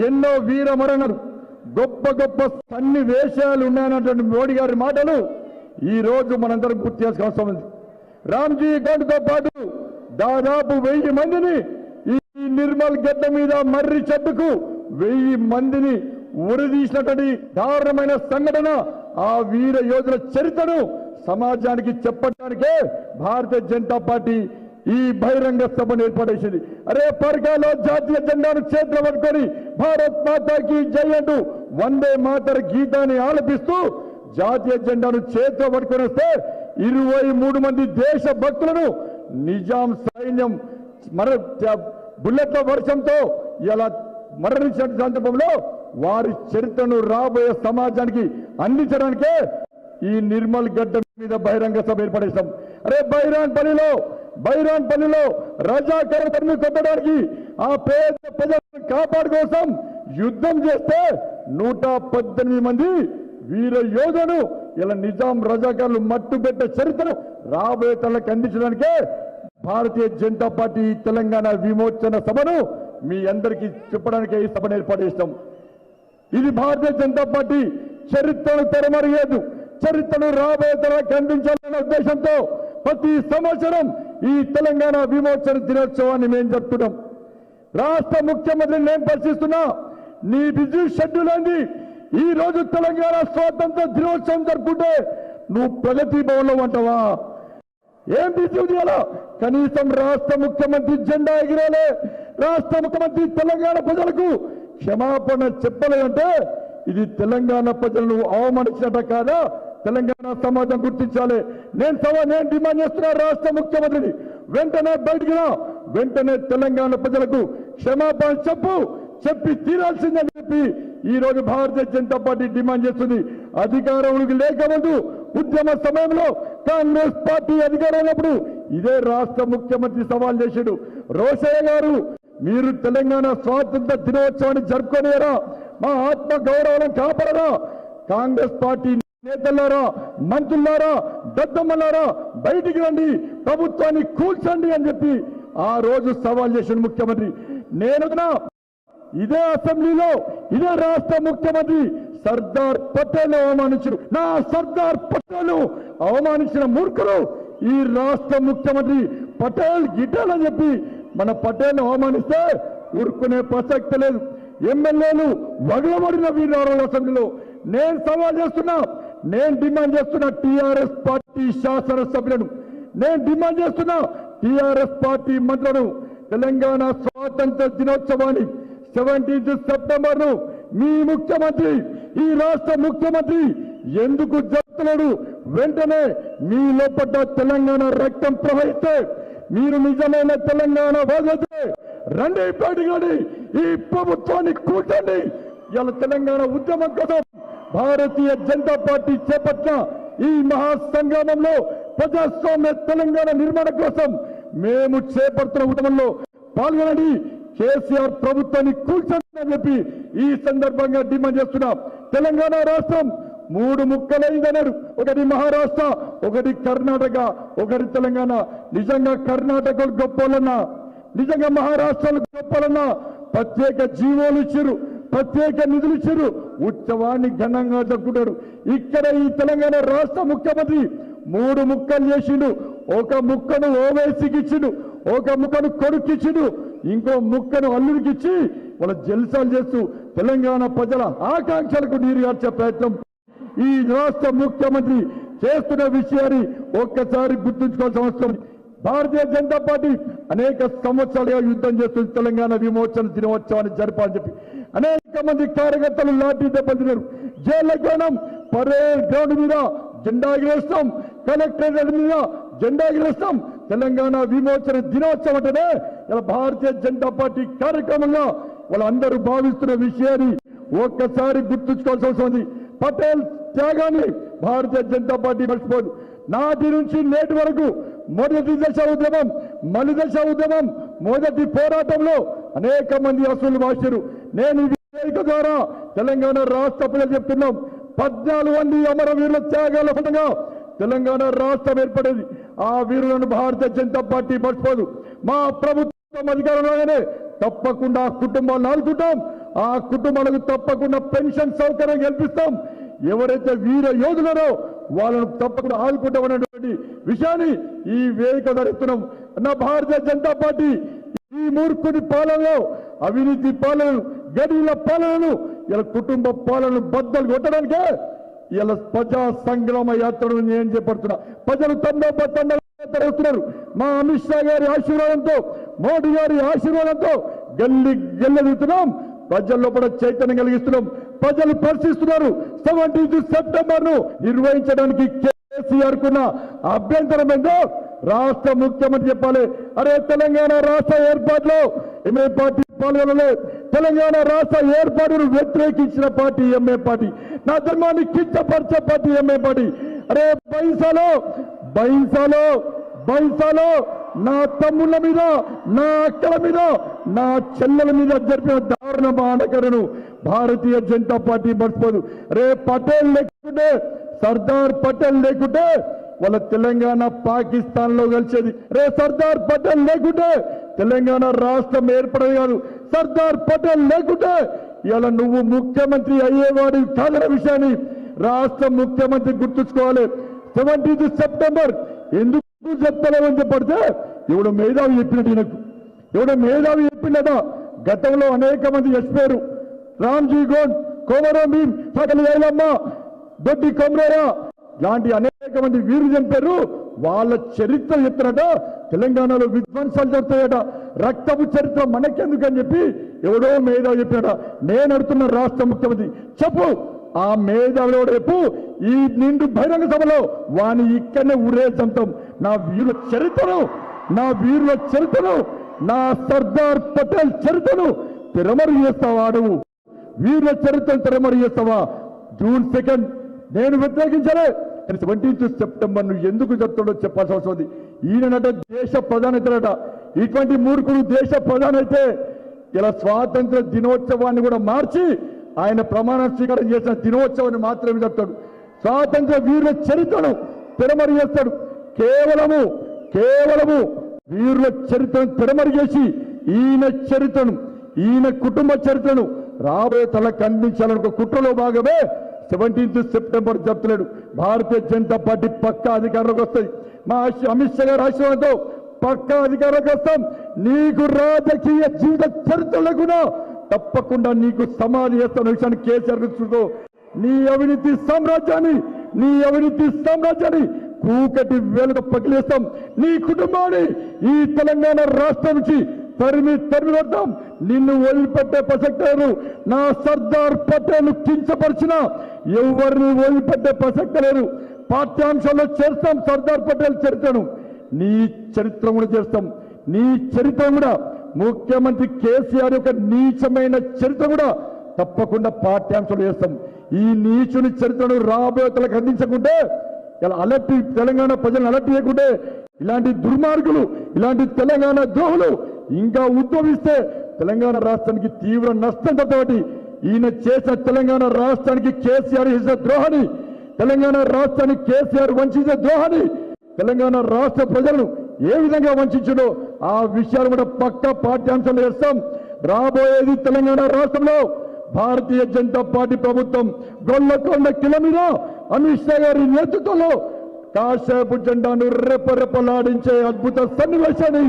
ఎన్నో వీర మరణాలు గొప్ప గొప్ప సన్నివేశాలు ఉన్నాయన్నటువంటి మోడీ గారి మాటలు ఈ రోజు మనందరం గుర్తు చేసుకోవాల్సిన అవసరం ఉంది. రామ్జీ గండ్తో పాటు దాదాపు 1000 మందిని ఈ నిర్మల్ గడ్డ మీద మర్రి చెట్టుకు 1000 మందిని ఉరిదీసినటువంటి దారుణమైన సంఘటన, ఆ వీర యోధుల చరిత్రను సమాజానికి చెప్పడానికే భారతీయ జనతా పార్టీ ఈ బహిరంగ సభను ఏర్పాటు చేసింది. అరే పర్గాలో జాతీయ జెండాను చేతిలో పట్టుకొని భారత్ మాతాకి జై అంటూ వందే మాతర గీతాన్ని ఆలపిస్తూ జాతీయ జెండాను చేతిలో పట్టుకొని వస్తే 23 మంది దేశ భక్తులను నిజాం సైన్యం బుల్లెట్ల వర్షంతో ఇలా మరణించిన సందర్భంలో వారి చరిత్రను రాబోయే సమాజానికి అందించడానికే ఈ నిర్మల్ గడ్డ మీద బహిరంగ సభ ఏర్పడేశాం. అరే బైరాన్ పల్లిలో రజాకర్ తరిమి కొట్టడానికి ఆ పేద ప్రజలను కాపాడు కోసం యుద్ధం చేస్తే 118 మంది వీర యోధులను ఇలా నిజాం రజాకర్లు మట్టుబెట్టే చరిత్రను రాబోయే తలకు అందించడానికే భారతీయ జనతా పార్టీ తెలంగాణ విమోచన సభను మీ అందరికీ చెప్పడానికే ఈ సభను ఏర్పాటు చేస్తాం. ఇది భారతీయ జనతా పార్టీ చరిత్రను తెరమరిగేదు, చరిత్రను రాబోయే తరానికి అందించాలనే ఉద్దేశంతో ప్రతి సంవత్సరం ఈ తెలంగాణ విమోచన దినోత్సవాన్ని మేము జరుపుతున్నాం. రాష్ట్ర ముఖ్యమంత్రిని నేను ప్రశ్నిస్తున్నా, నీ బిజీ షెడ్యూల్ అంది ఈ రోజు తెలంగాణ స్వాతంత్ర దినోత్సవం జరుపుకుంటే నువ్వు ప్రగతి భవన్లో ఉంటావా? ఏం తీసుకుని కనీసం రాష్ట్ర ముఖ్యమంత్రి జెండా ఎగిరాలే, రాష్ట్ర ముఖ్యమంత్రి తెలంగాణ ప్రజలకు క్షమాపణ చెప్పలేదంటే ఇది తెలంగాణ ప్రజలను అవమానించినట్ట కాదా? తెలంగాణ సమాజం గుర్తించాలి. నేను డిమాండ్ చేస్తున్నా రాష్ట్ర ముఖ్యమంత్రిని వెంటనే బయటికి రా, వెంటనే తెలంగాణ ప్రజలకు క్షమాపణ చెప్పి తీరాల్సిందని చెప్పి ఈ రోజు భారతీయ జనతా పార్టీ డిమాండ్ చేస్తుంది. అధికారంలోకి లేకముందు ఉద్యమ సమయంలో కాంగ్రెస్ పార్టీ అధికారం ఉన్నప్పుడు ఇదే రాష్ట్ర ముఖ్యమంత్రి సవాల్ చేశాడు, రోషయ్య గారు మీరు తెలంగాణ స్వాతంత్ర దినోత్సవాన్ని జరుపుకోలేరా, మా ఆత్మ గౌరవాలను కాపాడరా, కాంగ్రెస్ పార్టీ నేతలారా మంత్రులారా దద్దమ్మలారా బయటికి రండి, ప్రభుత్వాన్ని కూల్చండి అని చెప్పి ఆ రోజు సవాల్ చేసిన ముఖ్యమంత్రి. నేను ఇదే అసెంబ్లీలో ఇదే రాష్ట్ర ముఖ్యమంత్రి సర్దార్ పటేల్ అవమానించారు. నా సర్దార్ పటేల్ అవమానించిన మూర్ఖులు ఈ రాష్ట్ర ముఖ్యమంత్రి పటేల్ గిటాల్ అని చెప్పి మన పటేల్ అవమానిస్తే ఊరుకునే ప్రసక్తి లేదు. ఎమ్మెల్యేలు వగలబడిన వీరారావు అసెంబ్లీలో నేను సవాల్ చేస్తున్నా, నేను డిమాండ్ చేస్తున్నా టీఆర్ఎస్ పార్టీ శాసనసభ్యులను, నేను డిమాండ్ చేస్తున్నా టీఆర్ఎస్ పార్టీ మంత్రులను తెలంగాణ స్వాతంత్ర దినోత్సవాన్ని 17 సెప్టెంబర్ ను మీ ముఖ్యమంత్రి ఈ రాష్ట్ర ముఖ్యమంత్రి ఎందుకు జరుపుతున్నాడు? వెంటనే మీ లోపల తెలంగాణ రక్తం ప్రవహిస్తే మీరు నిజమైన తెలంగాణ వాదతే రండి, బయటగాడి ఈ ప్రభుత్వాన్ని కూర్చోండి. ఇలా తెలంగాణ ఉద్యమం కోసం భారతీయ జనతా పార్టీ చేపట్టిన ఈ మహాసంగ్రామంలో ప్రజాస్వామ్య తెలంగాణ నిర్మాణం కోసం మేము చేపడుతున్న ఉద్యమంలో పాల్గొనండి. కేసీఆర్ ప్రభుత్వాన్ని కూల్చండి అని చెప్పి ఈ సందర్భంగా డిమాండ్ చేస్తున్నాం. తెలంగాణ రాష్ట్రం 3 ముక్కలైందన్నారు, ఒకటి మహారాష్ట్ర, ఒకటి కర్ణాటక, ఒకటి తెలంగాణ. నిజంగా కర్ణాటకలు గొప్పలన్నా, నిజంగా మహారాష్ట్రలు గొప్పలన్నా ప్రత్యేక జీవోలు ఇచ్చారు, ప్రత్యేక నిధులు ఇచ్చారు, ఉత్సవాన్ని ఘనంగా జరుపుకుంటారు. ఇక్కడ ఈ తెలంగాణ రాష్ట్ర ముఖ్యమంత్రి 3 ముక్కలు చేసిండు. ఒక ముక్కను ఓవైసీకి ఇచ్చిండు, ఒక ముక్కను కొడుకిచ్చిండు, ఇంకో ముక్కను అల్లుడికిచ్చి వాళ్ళ జల్సాలు చేస్తూ తెలంగాణ ప్రజల ఆకాంక్షలకు నీరుగార్చే ప్రయత్నం ఈ రాష్ట్ర ముఖ్యమంత్రి చేస్తున్న విషయాన్ని ఒక్కసారి గుర్తుంచుకోవాల్సిన అవసరం. భారతీయ జనతా పార్టీ అనేక సంవత్సరాలుగా యుద్ధం చేస్తుంది తెలంగాణ విమోచన దినోత్సవాన్ని జరపాలని చెప్పి. అనేక మంది కార్యకర్తలు లాఠీ దెబ్బతిన్నారు. జైళ్ల గ్రహణం పరేడ్ గ్రౌండ్ మీద జెండా ఎగిరేస్తాం, కలెక్టరేట్ మీద జెండా ఎగిరేస్తాం. తెలంగాణ విమోచన దినోత్సవం అంటేనే ఇలా భారతీయ జనతా పార్టీ కార్యక్రమంగా వాళ్ళందరూ భావిస్తున్న విషయాన్ని ఒక్కసారి గుర్తుంచుకోవాల్సిన అవసరం ఉంది. పటేల్ త్యాగాన్ని భారతీయ జనతా పార్టీ మర్చిపోదు. నాటి నుంచి నేటి వరకు మొదటి దశ ఉద్యమం, మలి దశ ఉద్యమం, మొదటి పోరాటంలో అనేక మంది అసలు భాషలు. నేను ఈ వేదిక ద్వారా తెలంగాణ రాష్ట్ర ప్రజలు చెప్తున్నాం, 14 మంది అమరవీరుల త్యాగాల ఫలంగా తెలంగాణ రాష్ట్రం ఏర్పడేది. ఆ వీరులను భారతీయ జనతా పార్టీ మర్చిపోదు. మా ప్రభుత్వం అధికారంలోనే తప్పకుండా ఆ కుటుంబాలను ఆదుకుంటాం. ఆ కుటుంబాలకు తప్పకుండా పెన్షన్ సౌకర్యం కల్పిస్తాం. ఎవరైతే వీర యోధులరో వాళ్ళను తప్పకుండా ఆదుకుంటామనేటువంటి విషయాన్ని ఈ వేదిక ధరిస్తున్నాం. నా భారతీయ జనతా పార్టీ ఈ మూర్ఖుడి పాలనలో అవినీతి పాలనను, గడిల పాలనను, ఇలా కుటుంబ పాలనను బద్దలు కొట్టడానికే ఇలా ప్రజా సంగ్రామ యాత్రను నేను చేపడుతున్నా. ప్రజలు తండ్రున్నారు. మా అమిత్ షా గారి ఆశీర్వాదంతో, మోడీ గారి ఆశీర్వాదంతో గెల్లెదుతున్నాం. ప్రజల్లో కూడా చైతన్యం కలిగిస్తున్నాం. ప్రజలు పరిశీలిస్తున్నారు. 17 సెప్టెంబర్ ను నిర్వహించడానికి కేసీఆర్ కున్న అభ్యంతరం ఏంటో రాష్ట్ర ముఖ్యమంత్రి చెప్పాలి. అరే తెలంగాణ రాష్ట్ర ఏర్పాటులో ఎంఏ పార్టీ పాల్గొనలే. తెలంగాణ రాష్ట్ర ఏర్పాటును వ్యతిరేకించిన పార్టీ ఎంఏ పార్టీ. నా ధర్మాన్ని కించపరిచే పార్టీ ఎంఏ పార్టీ. అరే బైంసాలో నా తమ్ముళ్ళ మీద, నా అక్కల మీద, నా చెల్లెల మీద జరిపిన దారుణ మానకరను భారతీయ జనతా పార్టీ మర్చిపోదు. రే పటేల్ లేకుంటే, సర్దార్ పటేల్ లేకుంటే వాళ్ళ తెలంగాణ పాకిస్తాన్ లో కలిసేది. రే సర్దార్ పటేల్ లేకుంటే తెలంగాణ రాష్ట్రం ఏర్పడేది కాదు. సర్దార్ పటేల్ లేకుంటే ఇలా నువ్వు ముఖ్యమంత్రి అయ్యేవాడి కాదన్న విషయాన్ని రాష్ట్ర ముఖ్యమంత్రి గుర్తుంచుకోవాలి. 17 సెప్టెంబర్ ఎందుకు చెప్తలేమని చెప్పడితే ఎవడో మేధావి చెప్పినట్టు నాకు, ఎవడో మేధావి చెప్పిందట. గతంలో అనేక మంది చచ్చిపోయారు. రామ్జీ గోండ్, కోమరం భీం, సకలి ఐలమ్మ, దొడ్డి కొమరయ్య లాంటి అనేక మంది వీరులు చంపారు. వాళ్ళ చరిత్ర చెప్తారట. తెలంగాణలో విధ్వంసాలు జరుగుతాయట. రక్తపు చరిత్ర మనకెందుకని చెప్పి ఎవడో మేధావి చెప్పాడట. నేను అడుగుతున్న రాష్ట్ర ముఖ్యమంత్రి చెప్పు, ఆ మేధావిలో రేపు ఈ నిండు బహిరంగ సభలో వాని ఇక్కడనే ఉరే చంపుతాం. నా వీరుల చరిత్రను, నా సర్దార్ పటేల్ చరిత్రను తిరమరు చేస్తావా? నువ్వు వీరుల చరిత్రను తిరమరు చేస్తావా? జూన్ 2 నేను వ్యతిరేకించలే. 17 సెప్టెంబర్ ను ఎందుకు చెప్తాడో చెప్పాల్సిన అవసరం ఉంది. ఈయనట దేశ ప్రధానత. ఇటువంటి మూర్ఖుడు దేశ ప్రధానైతే ఇలా స్వాతంత్ర దినోత్సవాన్ని కూడా మార్చి ఆయన ప్రమాణ స్వీకారం చేసిన దినోత్సవాన్ని మాత్రమే చెప్తాడు. స్వాతంత్ర వీరుల చరిత్రను తిరమరు చేస్తాడు. కేవలము వీరుల చరిత్రను తిరమరు చేసి ఈయన చరిత్రను, ఈయన కుటుంబ చరిత్రను రాబోయే తలకు అందించాలనుకో కుట్రలో భాగమే 17 సెప్టెంబర్ చెప్తున్నాడు. భారతీయ జనతా పార్టీ పక్కా అధికారంలోకి వస్తుంది. మా అమిత్ షా గారి ఆశీర్వాదంతో పక్కా అధికారంలోకి వస్తాం. నీకు రాజకీయ జీవిత చరిత్ర లేకుండా తప్పకుండా నీకు సమాధి చేస్తున్న విషయాన్ని కేసీఆర్ చూసుకో. నీ అవినీతి సామ్రాజ్యాన్ని కూకటి వేలుగా పగిలేస్తాం. నీ కుటుంబాన్ని ఈ తెలంగాణ రాష్ట్రం నుంచి తరిమి వద్దాం. నిన్ను వదిలిపెట్టే ప్రసక్తి లేదు. నా సర్దార్ పటేల్ కించపరిచిన ఎవరిని వదిలిపెట్టే ప్రసక్తి లేదు. పాఠ్యాంశాల్లో చేస్తాం సర్దార్ పటేల్ చరిత్రను. నీ చరిత్ర కూడా చేస్తాం. నీ చరిత్ర కూడా ముఖ్యమంత్రి కేసీఆర్ యొక్క నీచమైన చరిత్ర కూడా తప్పకుండా పాఠ్యాంశాలు చేస్తాం. ఈ నీచుని చరిత్రను రాబోయేతలకు అందించకుంటే, ఇలా అలర్ట్ తెలంగాణ ప్రజలను అలర్ట్ చేయకుంటే, ఇలాంటి దుర్మార్గులు, ఇలాంటి తెలంగాణ ద్రోహులు ఇంకా ఉద్భవిస్తే తెలంగాణ రాష్ట్రానికి తీవ్ర నష్టం తప్పటి. ఈయన చేసిన తెలంగాణ రాష్ట్రానికి కేసీఆర్ చేసిన ద్రోహాన్ని, తెలంగాణ రాష్ట్రానికి కేసీఆర్ వంచించిన ద్రోహాన్ని, తెలంగాణ రాష్ట్ర ప్రజలను ఏ విధంగా వంచించడో ఆ విషయాలు కూడా పక్కా పాఠ్యాంశాలు చేస్తాం. రాబోయేది తెలంగాణ రాష్ట్రంలో భారతీయ జనతా పార్టీ ప్రభుత్వం గొల్లకొండ కిల మీద అమిత్ షా గారి నేతృత్వంలో కాషాయపు జెండాను రెపరెపలాడించే అద్భుత సన్నివేశాన్ని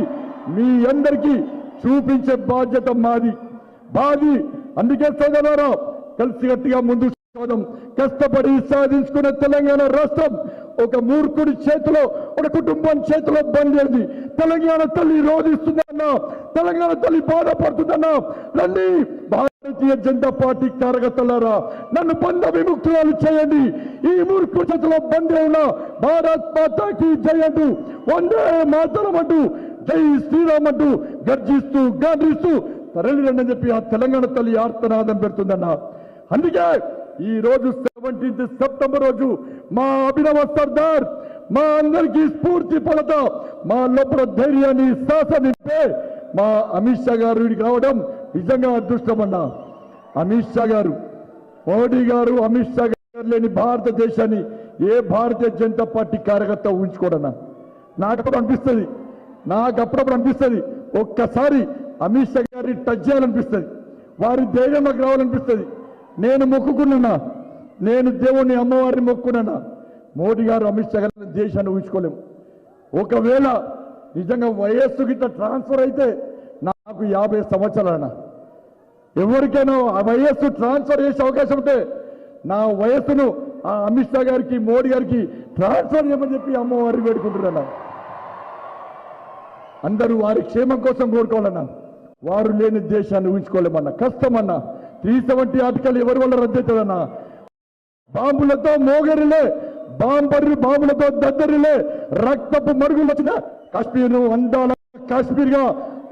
మీ అందరికీ చూపించే బాధ్యత మాది. అందుకే సోదరులారా, కలిసికట్టుగా ముందుకు సాగుదాం. కష్టపడి సాధించుకున్న తెలంగాణ రాష్ట్రం ఒక మూర్ఖుడి చేతిలో, ఒక కుటుంబం చేతిలో బందేది. తెలంగాణ తల్లి రోధిస్తుందన్నా, తెలంగాణ తల్లి బాధపడుతుందన్నా, రండి భారతీయ జనతా పార్టీ కార్యకర్తలారా, నన్ను బంధ విముక్తురాలు చేయండి. ఈ మూర్ఖుడి చేతిలో బందే ఉన్న భారత్ మాతాకి జై అంటూ, వందే మాతరం అంటూ, జై శ్రీరామ్ అంటూ గర్జిస్తూ గాండ్రిస్తూ తరలిరండి అని చెప్పి ఆ తెలంగాణ తల్లి ఆర్తనాదం పెడుతుందన్న. అందుకే ఈ రోజు 17 సెప్టెంబర్ రోజు మా అభినవ సర్దార్, మా అందరికీ స్ఫూర్తి పడతా మా లోపల ధైర్యాన్ని శ్వాస నింపే మా అమిత్ షా గారు ఇక్కడికి రావడం నిజంగా అదృష్టమన్నా. అమిత్ షా గారు, మోడీ గారు, అమిత్ షా గారు లేని భారతదేశాన్ని ఏ భారతీయ జనతా పార్టీ కార్యకర్త ఊహించుకోడన్నా. నాకు అప్పుడప్పుడు అనిపిస్తుంది ఒక్కసారి అమిత్ షా గారిని టచ్ చేయాలనిపిస్తుంది, వారి ధైర్యంలోకి రావాలనిపిస్తుంది. నేను మొక్కుకున్నా, నేను దేవుణ్ణి అమ్మవారిని మొక్కుకున్నా. మోడీ గారు, అమిత్ షా గారు దేశాన్ని ఊహించుకోలేము. ఒకవేళ నిజంగా వయస్సు గిట్ట ట్రాన్స్ఫర్ అయితే నాకు 50 సంవత్సరాలన్నా. ఎవరికైనా ఆ వయస్సు ట్రాన్స్ఫర్ చేసే అవకాశం ఉంటే నా వయస్సును ఆ అమిత్ షా గారికి, మోడీ గారికి ట్రాన్స్ఫర్ చేయమని చెప్పి అమ్మవారిని వేడుకుంటున్నా. అందరూ వారి క్షేమం కోసం కోరుకోవాలన్నా. వారు లేని దేశాన్ని ఊహించుకోలేమన్నా. కష్టమన్నా. 370 ఆర్టికల్ ఎవరి వల్ల రద్దవుతుందన్నా? బాంబులతో మోగరిలే, బాంబులతో దద్దరిలే, రక్తపు మరుగులు వచ్చిన కాశ్మీర్ అందాల కాశ్మీర్ గా,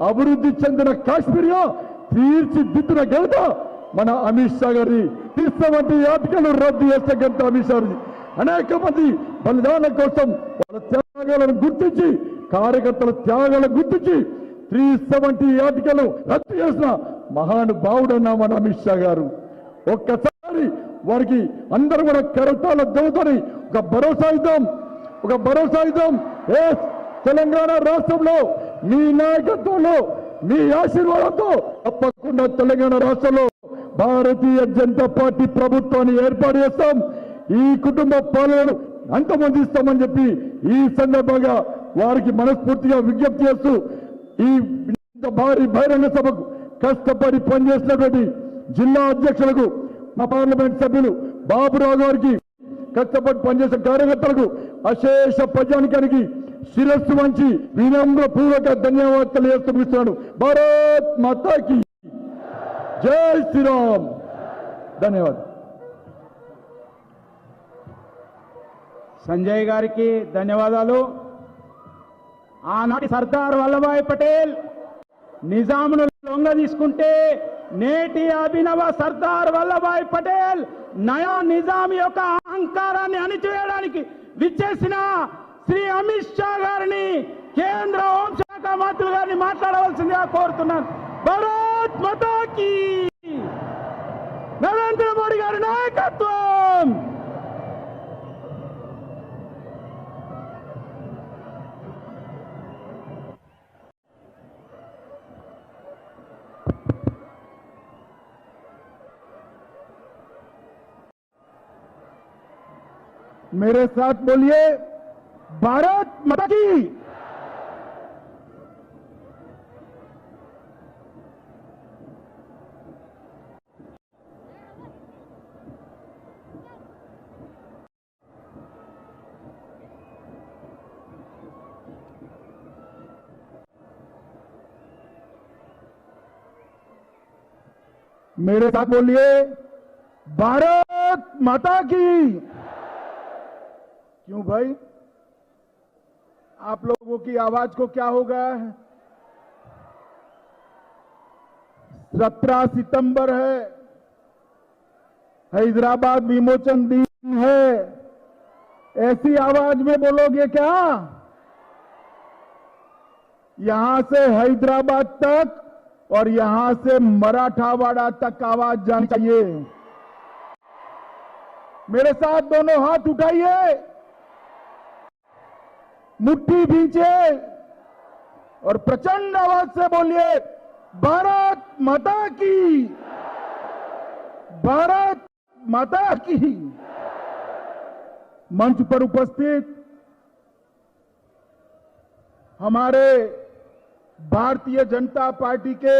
అభివృద్ధి చెందిన కాశ్మీర్ గా తీర్చిదిద్దిన ఘనత మన అమిత్ షా గారి. 370 ఆర్టికల్ రద్దు చేసిన ఘనత అమిత్ షా గారిది. అనేక మంది బలిదానం కోసం వాళ్ళ త్యాగాలను గుర్తించి, కార్యకర్తల త్యాగాలను గుర్తించి 370 ఆర్టికల్ రద్దు చేసిన మహానుభావుడన్నా మన అమిత్ షా గారు. ఒక్కసారి వారికి అందరూ కూడా కరతాల దొరుకుతాయి. ఒక భరోసా ఇద్దాం. తెలంగాణ రాష్ట్రంలో మీ నాయకత్వంలో, మీ ఆశీర్వాదంతో తప్పకుండా తెలంగాణ రాష్ట్రంలో భారతీయ జనతా పార్టీ ప్రభుత్వాన్ని ఏర్పాటు చేస్తాం. ఈ కుటుంబ పాలనను అంతమొందిస్తామని చెప్పి ఈ సందర్భంగా వారికి మనస్ఫూర్తిగా విజ్ఞప్తి చేస్తూ, ఈ భారీ బహిరంగ సభకు కష్టపడి పనిచేసినటువంటి జిల్లా అధ్యక్షులకు, మా పార్లమెంట్ సభ్యులు బాబురావు గారికి, కష్టపడి పనిచేసిన కార్యకర్తలకు, అశేష ప్రజానికానికి శిరస్సు వంచి వినమ్ర పూర్వక ధన్యవాదాలు తెలియజేస్తూ ముగిస్తున్నాను. భారత్ మాతాకి జై శ్రీరామ్. ధన్యవాదాలు. సంజయ్ గారికి ధన్యవాదాలు. ఆనాటి సర్దార్ వల్లభాయ్ పటేల్ నిజామును లొంగ తీసుకుంటే, నేటి అభినవ సర్దార్ వల్లభాయ్ పటేల్ నయా నిజాం యొక్క అహంకారాన్ని అణిచివేయడానికి విచ్చేసిన శ్రీ అమిత్ షా గారిని, కేంద్ర హోంశాఖ మంత్రి గారిని మాట్లాడవలసిందిగా కోరుతున్నాను. భారత్ మాతా కీ, నరేంద్ర మోడీ గారి నాయకత్వం. मेरे साथ बोलिए, भारत माता की। मेरे साथ बोलिए, भारत माता की। क्यों भाई, आप लोगों की आवाज को क्या हो गया है? 17 सितंबर है, हैदराबाद विमोचन दिन है। ऐसी आवाज में बोलोगे क्या? यहां से हैदराबाद तक और यहां से मराठावाड़ा तक आवाज जानी चाहिए। मेरे साथ दोनों हाथ उठाइए, मुट्ठी भींचे और प्रचंड आवाज से बोलिए, भारत माता की, भारत माता की। मंच पर उपस्थित हमारे भारतीय जनता पार्टी के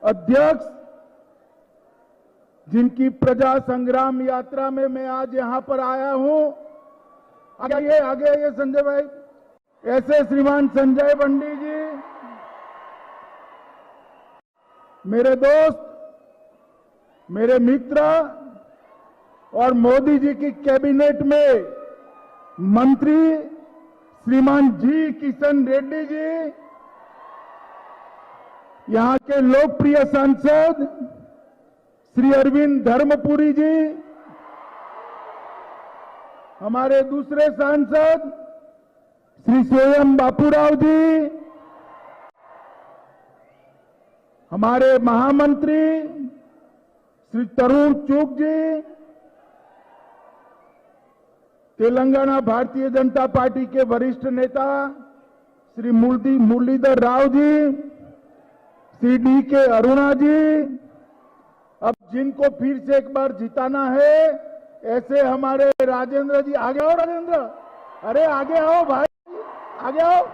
अध्यक्ष, जिनकी प्रजा संग्राम यात्रा में मैं आज यहां पर आया हूं, आगे आइए संजय भाई, ऐसे श्रीमान संजय बंडी जी, मेरे दोस्त, मेरे मित्र और मोदी जी की कैबिनेट में मंत्री श्रीमान जी किशन रेड्डी जी, यहां के लोकप्रिय सांसद श्री अरविंद धर्मपुरी जी, हमारे दूसरे सांसद श्री स्वयं बापूराव जी, हमारे महामंत्री श्री तरुण चुग जी, तेलंगाना भारतीय जनता पार्टी के वरिष्ठ नेता श्री मुरलीधर राव जी, श्री डी.के. अरुणा जी, अब जिनको फिर से एक बार जिताना है ऐसे हमारे राजेंद्र जी, आगे आओ राजेंद्र, अरे आगे आओ भाई, आगे आओ,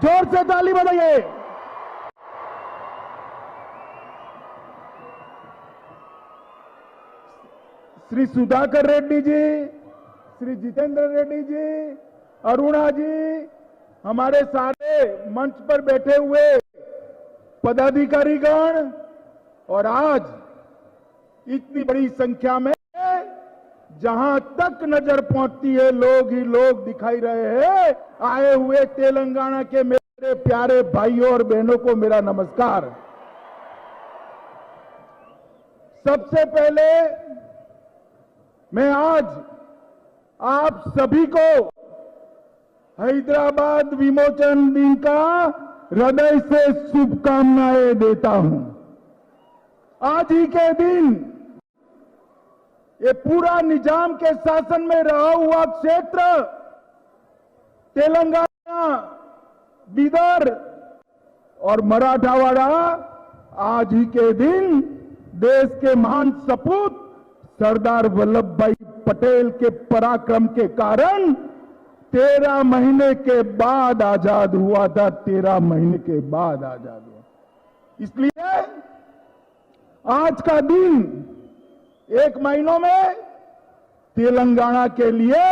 जोर से ताली बजाइए। श्री सुधाकर रेड्डी जी, श्री जितेंद्र रेड्डी जी, अरुणा जी, हमारे सारे मंच पर बैठे हुए पदाधिकारीगण, और आज इतनी बड़ी संख्या में जहां तक नजर पहुंचती है लोग ही लोग दिखाई रहे हैं। आए हुए तेलंगाना के मेरे प्यारे भाइयों और बहनों को मेरा नमस्कार। सबसे पहले मैं आज आप सभी को हैदराबाद विमोचन दिन का हृदय से शुभकामनाएं देता हूं। आज ही के दिन ये पूरा निजाम के शासन में रहा हुआ क्षेत्र तेलंगाना, बिदर और मराठावाड़ा, आज ही के दिन देश के महान सपूत सरदार वल्लभ भाई पटेल के पराक्रम के कारण 13 महीने के बाद आजाद हुआ था। 13 महीने के बाद आजाद हुआ। इसलिए आज का दिन एक महीनों में तेलंगाना के लिए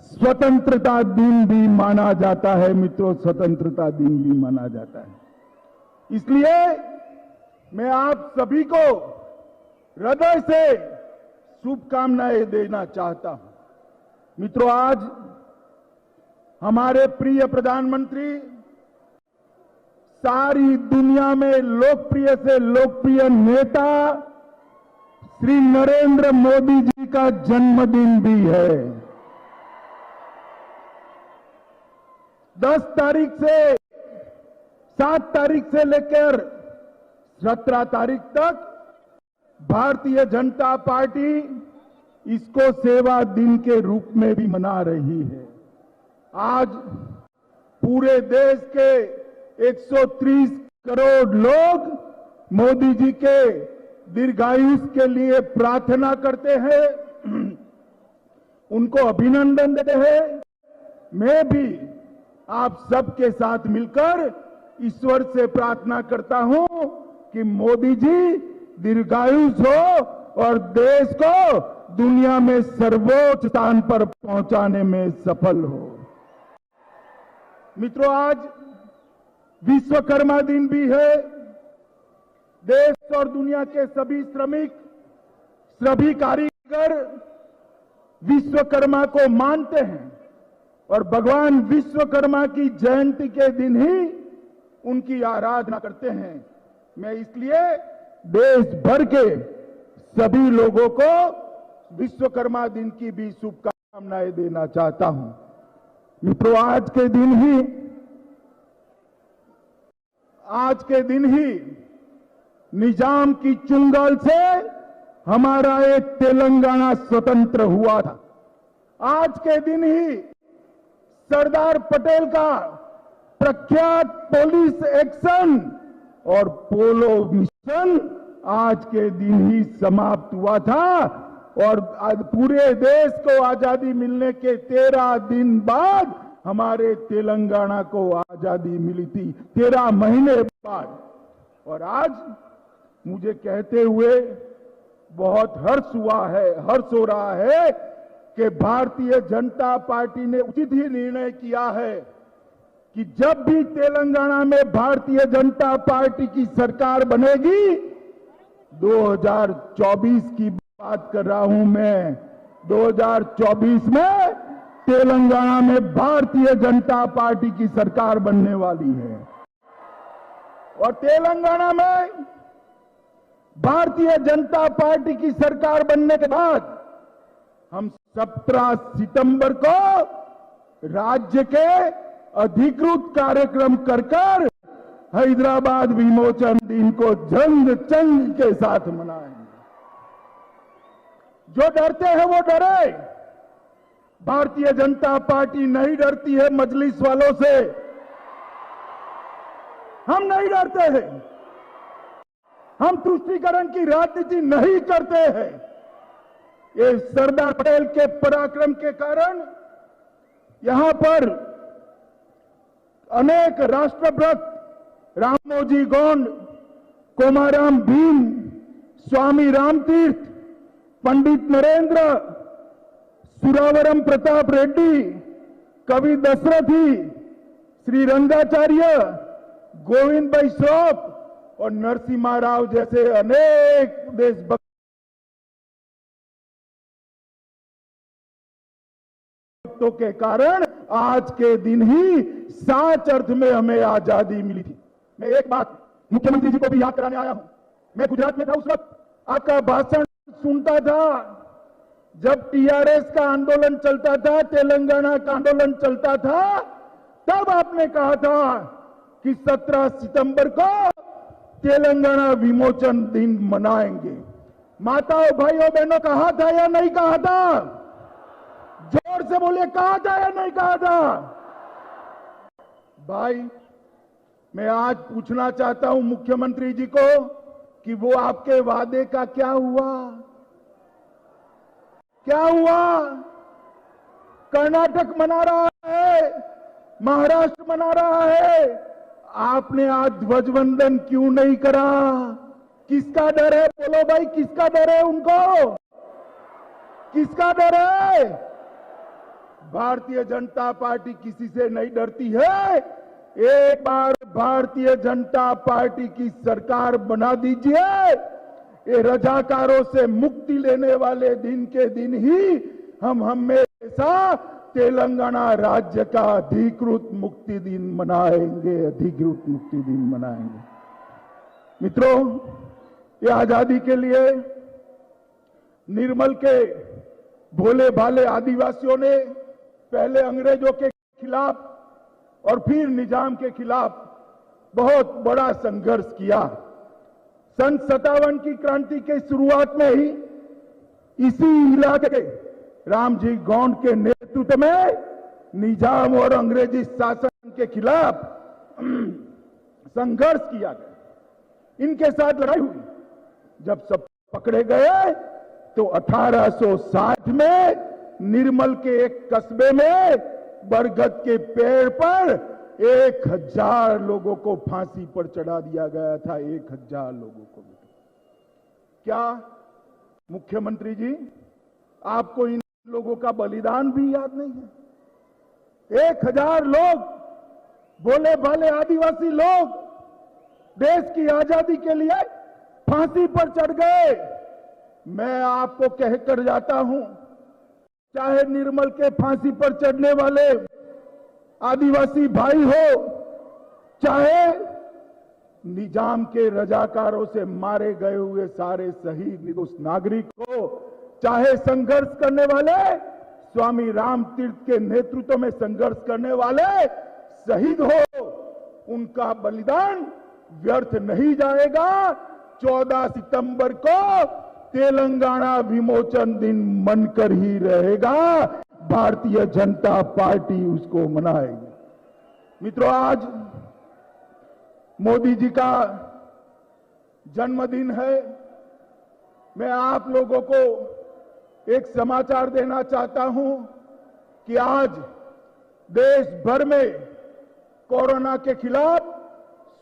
स्वतंत्रता दिन भी माना जाता है। मित्रों, स्वतंत्रता दिन भी माना जाता है। इसलिए मैं आप सभी को हृदय से शुभकामनाएं देना चाहता हूं। मित्रों, आज हमारे प्रिय प्रधानमंत्री सारी दुनिया में लोकप्रिय से लोकप्रिय नेता श्री नरेंद्र मोदी जी का जन्मदिन भी है। 10 तारीख से 7 तारीख से लेकर 17 तारीख तक भारतीय जनता पार्टी इसको सेवा दिन के रूप में भी मना रही है। आज पूरे देश के 130 करोड़ लोग मोदी जी के दीर्घायुष के लिए प्रार्थना करते हैं, उनको अभिनंदन देते हैं। मैं भी आप सबके साथ मिलकर ईश्वर से प्रार्थना करता हूं कि मोदी जी दीर्घायुष हो और देश को दुनिया में सर्वोच्च स्थान पर पहुंचाने में सफल हो। मित्रों, आज विश्वकर्मा दिन भी है। देश और दुनिया के सभी श्रमिक, सभी कारीगर विश्वकर्मा को मानते हैं और भगवान विश्वकर्मा की जयंती के दिन ही उनकी आराधना करते हैं। मैं इसलिए देश भर के सभी लोगों को विश्वकर्मा दिन की भी शुभकामनाएं देना चाहता हूं। मित्रों, आज के दिन ही निजाम की चुंगल से हमारा एक तेलंगाना स्वतंत्र हुआ था। आज के दिन ही सरदार पटेल का प्रख्यात पुलिस एक्शन और पोलो मिशन आज के दिन ही समाप्त हुआ था और आज पूरे देश को आजादी मिलने के 13 दिन बाद हमारे तेलंगाना को आजादी मिली थी, 13 महीने बाद। और आज मुझे कहते हुए बहुत हर्ष हो रहा है कि भारतीय जनता पार्टी ने उचित ही निर्णय किया है कि जब भी तेलंगाना में भारतीय जनता पार्टी की सरकार बनेगी, 2024 की बात कर रहा हूं मैं, 2024 में तेलंगाना में भारतीय जनता पार्टी की सरकार बनने वाली है। और तेलंगाना में भारतीय जनता पार्टी की सरकार बनने के बाद हम 17 सितंबर को राज्य के अधिकृत कार्यक्रम कर हैदराबाद विमोचन दिन को जंग चंग के साथ मनाएंगे। जो डरते हैं वो डरे। भारतीय जनता पार्टी नहीं डरती है मजलिस वालों से। हम नहीं डरते हैं। हम तुष्टीकरण की राजनीति नहीं करते हैं। ये सरदार पटेल के पराक्रम के कारण यहां पर अनेक राष्ट्रभक्त रामोजी गोंड, कोमाराम भीम, स्वामी रामतीर्थ, पंडित नरेंद्र, सुरावरम प्रताप रेड्डी, कवि दशरथी, श्री रंगाचार्य, गोविंद भाई श्रॉफ और नरसिम्हा राव जैसे अनेक देशभक्त के कारण आज के दिन ही सच अर्थ में हमें आजादी मिली थी। मैं एक बात मुख्यमंत्री जी को भी याद कराने आया हूं। मैं गुजरात में था, उस वक्त आपका भाषण सुनता था जब टीआरएस का आंदोलन चलता था, तेलंगाना का आंदोलन चलता था, तब आपने कहा था कि 17 सितंबर को तेलंगाना विमोचन दिन मनाएंगे। माताओं, भाइयों, बहनों, कहा था या नहीं कहा था? जोर से बोलिए, कहा था या नहीं कहा था? भाई, मैं आज पूछना चाहता हूं मुख्यमंत्री जी को कि वो आपके वादे का क्या हुआ? क्या हुआ? कर्नाटक मना रहा है, महाराष्ट्र मना रहा है, आपने आज ध्वजवंदन क्यों नहीं करा? किसका डर है? बोलो भाई, किसका डर है उनको? किसका डर है? भारतीय जनता पार्टी किसी से नहीं डरती है। एक बार भारतीय जनता पार्टी की सरकार बना दीजिए, ये रजाकारों से मुक्ति लेने वाले दिन के दिन ही हम हमेशा तेलंगाना राज्य का अधिकृत मुक्ति दिन मनाएंगे। अधिकृत मुक्ति दिन मनाएंगे। मित्रों, ये आजादी के लिए निर्मल के भोले भाले आदिवासियों ने पहले अंग्रेजों के खिलाफ और फिर निजाम के खिलाफ बहुत बड़ा संघर्ष किया। सन 57 की क्रांति के शुरुआत में ही इसी इलाके के रामजी गोंड के नेतृत्व में निजाम और अंग्रेजी शासन के खिलाफ संघर्ष किया गया। इनके साथ लड़ाई हुई। जब सब पकड़े गए तो 1860 में निर्मल के एक कस्बे में बरगद के पेड़ पर 1000 लोगों को फांसी पर चढ़ा दिया गया था। 1000 लोगों को। क्या मुख्यमंत्री जी, आपको इन लोगों का बलिदान भी याद नहीं है? 1000 लोग, भोले भाले आदिवासी लोग, देश की आजादी के लिए फांसी पर चढ़ गए। मैं आपको कहकर जाता हूं, चाहे निर्मल के फांसी पर चढ़ने वाले आदिवासी भाई हो, चाहे निजाम के रजाकारों से मारे गए हुए सारे शहीद निर्दोष नागरिक हो, चाहे संघर्ष करने वाले स्वामी राम तीर्थ के नेतृत्व में संघर्ष करने वाले शहीद हो, उनका बलिदान व्यर्थ नहीं जाएगा। 14 सितंबर को तेलंगाना विमोचन दिन मनकर ही रहेगा। भारतीय जनता पार्टी उसको मनाएगी। मित्रों, आज मोदी जी का जन्मदिन है। मैं आप लोगों को एक समाचार देना चाहता हूं कि आज देश भर में कोरोना के खिलाफ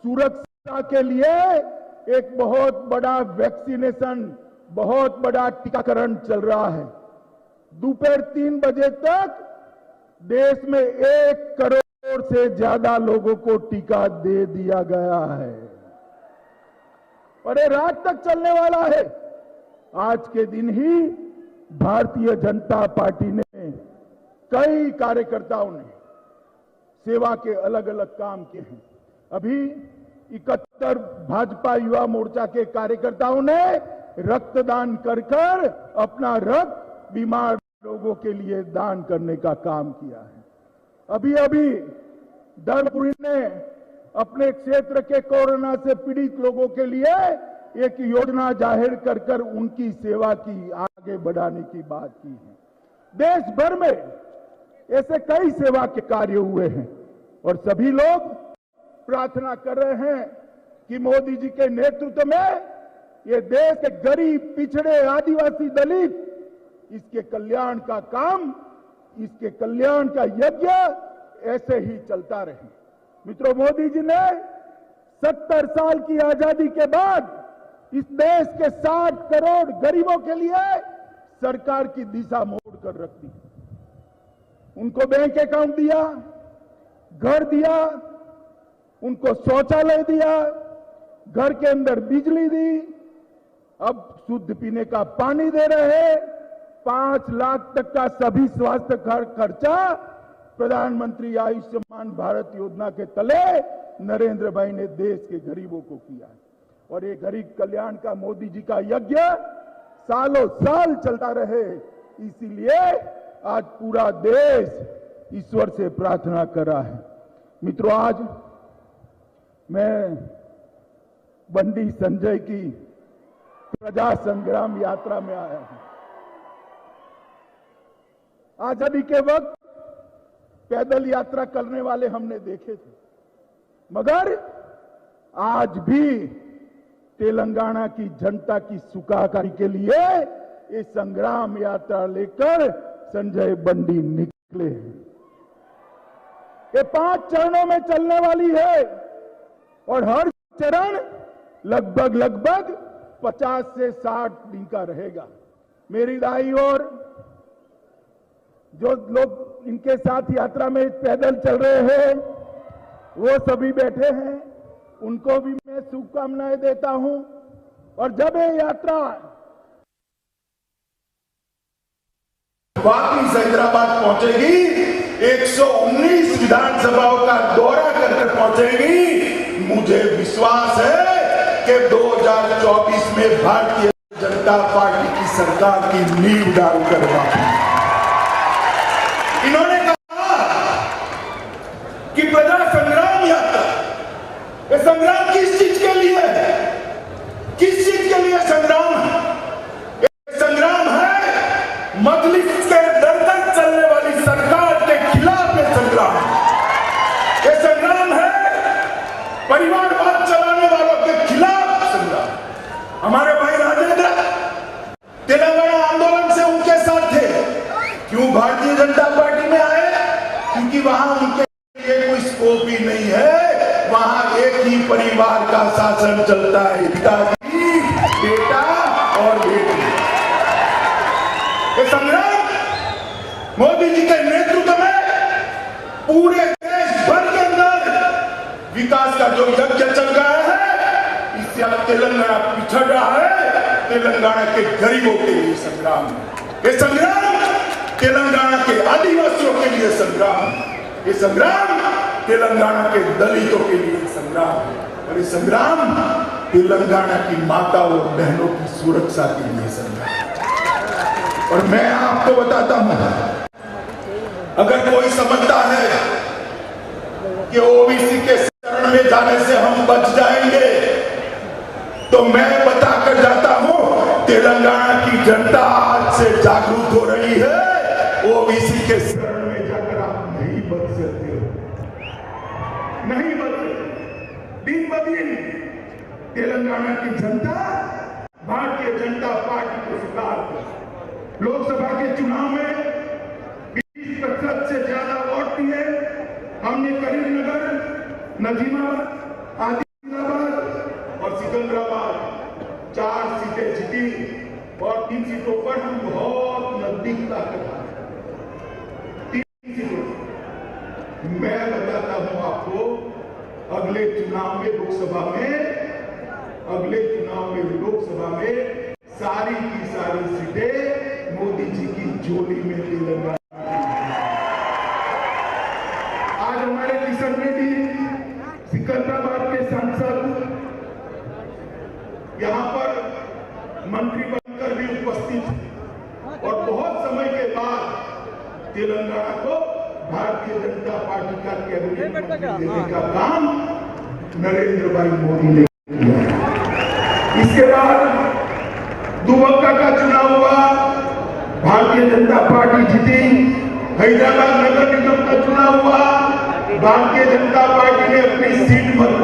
सुरक्षा के लिए एक बहुत बड़ा वैक्सीनेशन, बहुत बड़ा टीकाकरण चल रहा है। दोपहर 3 बजे तक देश में 1 करोड़ से ज्यादा लोगों को टीका दे दिया गया है और ये रात तक चलने वाला है। आज के दिन ही भारतीय जनता पार्टी ने, कई कार्यकर्ताओं ने सेवा के अलग अलग काम किए हैं। अभी 71 भाजपा युवा मोर्चा के कार्यकर्ताओं ने रक्तदान कर अपना रक्त बीमार लोगों के लिए दान करने का काम किया है। अभी अभी धर्मपुरी ने अपने क्षेत्र के कोरोना से पीड़ित लोगों के लिए एक योजना जाहिर कर कर उनकी सेवा की, आगे बढ़ाने की बात की है। देश भर में ऐसे कई सेवा के कार्य हुए हैं और सभी लोग प्रार्थना कर रहे हैं कि मोदी जी के नेतृत्व में ये देश के गरीब, पिछड़े, आदिवासी, दलित, इसके कल्याण का काम, इसके कल्याण का यज्ञ ऐसे ही चलता रहे। मित्रों, मोदी जी ने 70 साल की आजादी के बाद इस देश के 60 करोड़ गरीबों के लिए सरकार की दिशा मोड़ कर रख दी। उनको बैंक अकाउंट दिया, घर दिया, उनको शौचालय दिया, घर के अंदर बिजली दी, अब शुद्ध पीने का पानी दे रहे हैं। 5 लाख तक का सभी स्वास्थ्य खर्चा प्रधानमंत्री आयुष्मान भारत योजना के तले नरेंद्र भाई ने देश के गरीबों को किया है। और ये गरीब कल्याण का मोदी जी का यज्ञ सालों साल चलता रहे, इसीलिए आज पूरा देश ईश्वर से प्रार्थना कर रहा है। मित्रों, आज मैं बंडी संजय की प्रजा संग्राम यात्रा में आया हूं। आजादी के वक्त पैदल यात्रा करने वाले हमने देखे थे, मगर आज भी तेलंगाना की जनता की सुखाकारी के लिए ये संग्राम यात्रा लेकर संजय बंडी निकले हैं। ये 5 चरणों में चलने वाली है और हर चरण लगभग 50 से 60 दिन का रहेगा। मेरी दाई और जो लोग इनके साथ यात्रा में पैदल चल रहे हैं वो सभी बैठे हैं, उनको भी मैं शुभकामनाएं देता हूं। और जब ये यात्रा वापिस हैदराबाद पहुंचेगी, 119 विधानसभाओं का दौरा करके पहुंचेगी, मुझे विश्वास है कि 2024 में भारतीय जनता पार्टी की सरकार की नींव डाल कर वापस। इन्होंने कहा कि प्रजा संग्राम यात्रा, ये संग्राम किस चीज के लिए है? किस चीज के लिए संग्राम है? ये संग्राम है मजलिस के दर दर चलने वाली सरकार के खिलाफ ये संग्राम। ये संग्राम है परिवारवाद चलाने वालों के खिलाफ संग्राम। हमारे भाई राजेंद्र तेलंगाना आंदोलन से उनके साथ थे। क्यों भारतीय जनता पार्टी में आए? क्योंकि वहां उनके लिए कोई स्कोप ही नहीं है। वहां एक ही परिवार का शासन चलता है, पिताजी, बेटा और बेटी। ये संग्राम मोदी जी के नेतृत्व में पूरे देश भर के अंदर विकास का जो यज्ञ चल रहा है, इससे अब तेलंगाना पिछड़ रहा है। तेलंगाना के गरीबों के लिए संग्राम है। ये संग्राम तेलंगाना के आदिवासियों के लिए संग्राम, ये संग्राम तेलंगाना के दलितों के लिए संग्राम, और ये संग्राम तेलंगाना की माताओं और बहनों की सुरक्षा के लिए संग्राम। और मैं आपको बताता हूं, अगर कोई समझता है कि ओबीसी के शरण में जाने से हम बच जाएंगे, तो मैं बताकर जाता हूं, तेलंगाना की जनता आज से जागरूक हो रही है। ओबीसी के शरण में जाकर आप नहीं बच सकते हो, नहीं बच सकते। दिन ब दिन तेलंगाना की जनता भारतीय जनता पार्टी को स्वीकार कर लोकसभा के चुनाव में 20% से ज्यादा वोट दिए। हमने करीमनगर, नजीमाबाद, आदिलाबाद और सिकंदराबाद 4 सीटें जीती और 3 सीटों पर हम बहुत नजदीक ताकत आए। 3 सीटों मैं बताता हूं आपको, अगले चुनाव में लोकसभा में सारी की सारी सीटें मोदी जी की झोली में तेलंगाना। आज हमारे किशन रेड्डी सिकंदराबाद के सांसद यहां पर मंत्री बनकर भी उपस्थित और बहुत समय के बाद तेलंगाना को भारतीय जनता पार्टी का कैबिनेट मंत्री देने का काम नरेंद्र भाई मोदी ने किया। इसके बाद दुबक्का का चुनाव हुआ, भारतीय जनता पार्टी जीती। हैदराबाद नगर निगम का चुनाव हुआ, भारतीय जनता पार्टी ने अपनी सीट भरपूर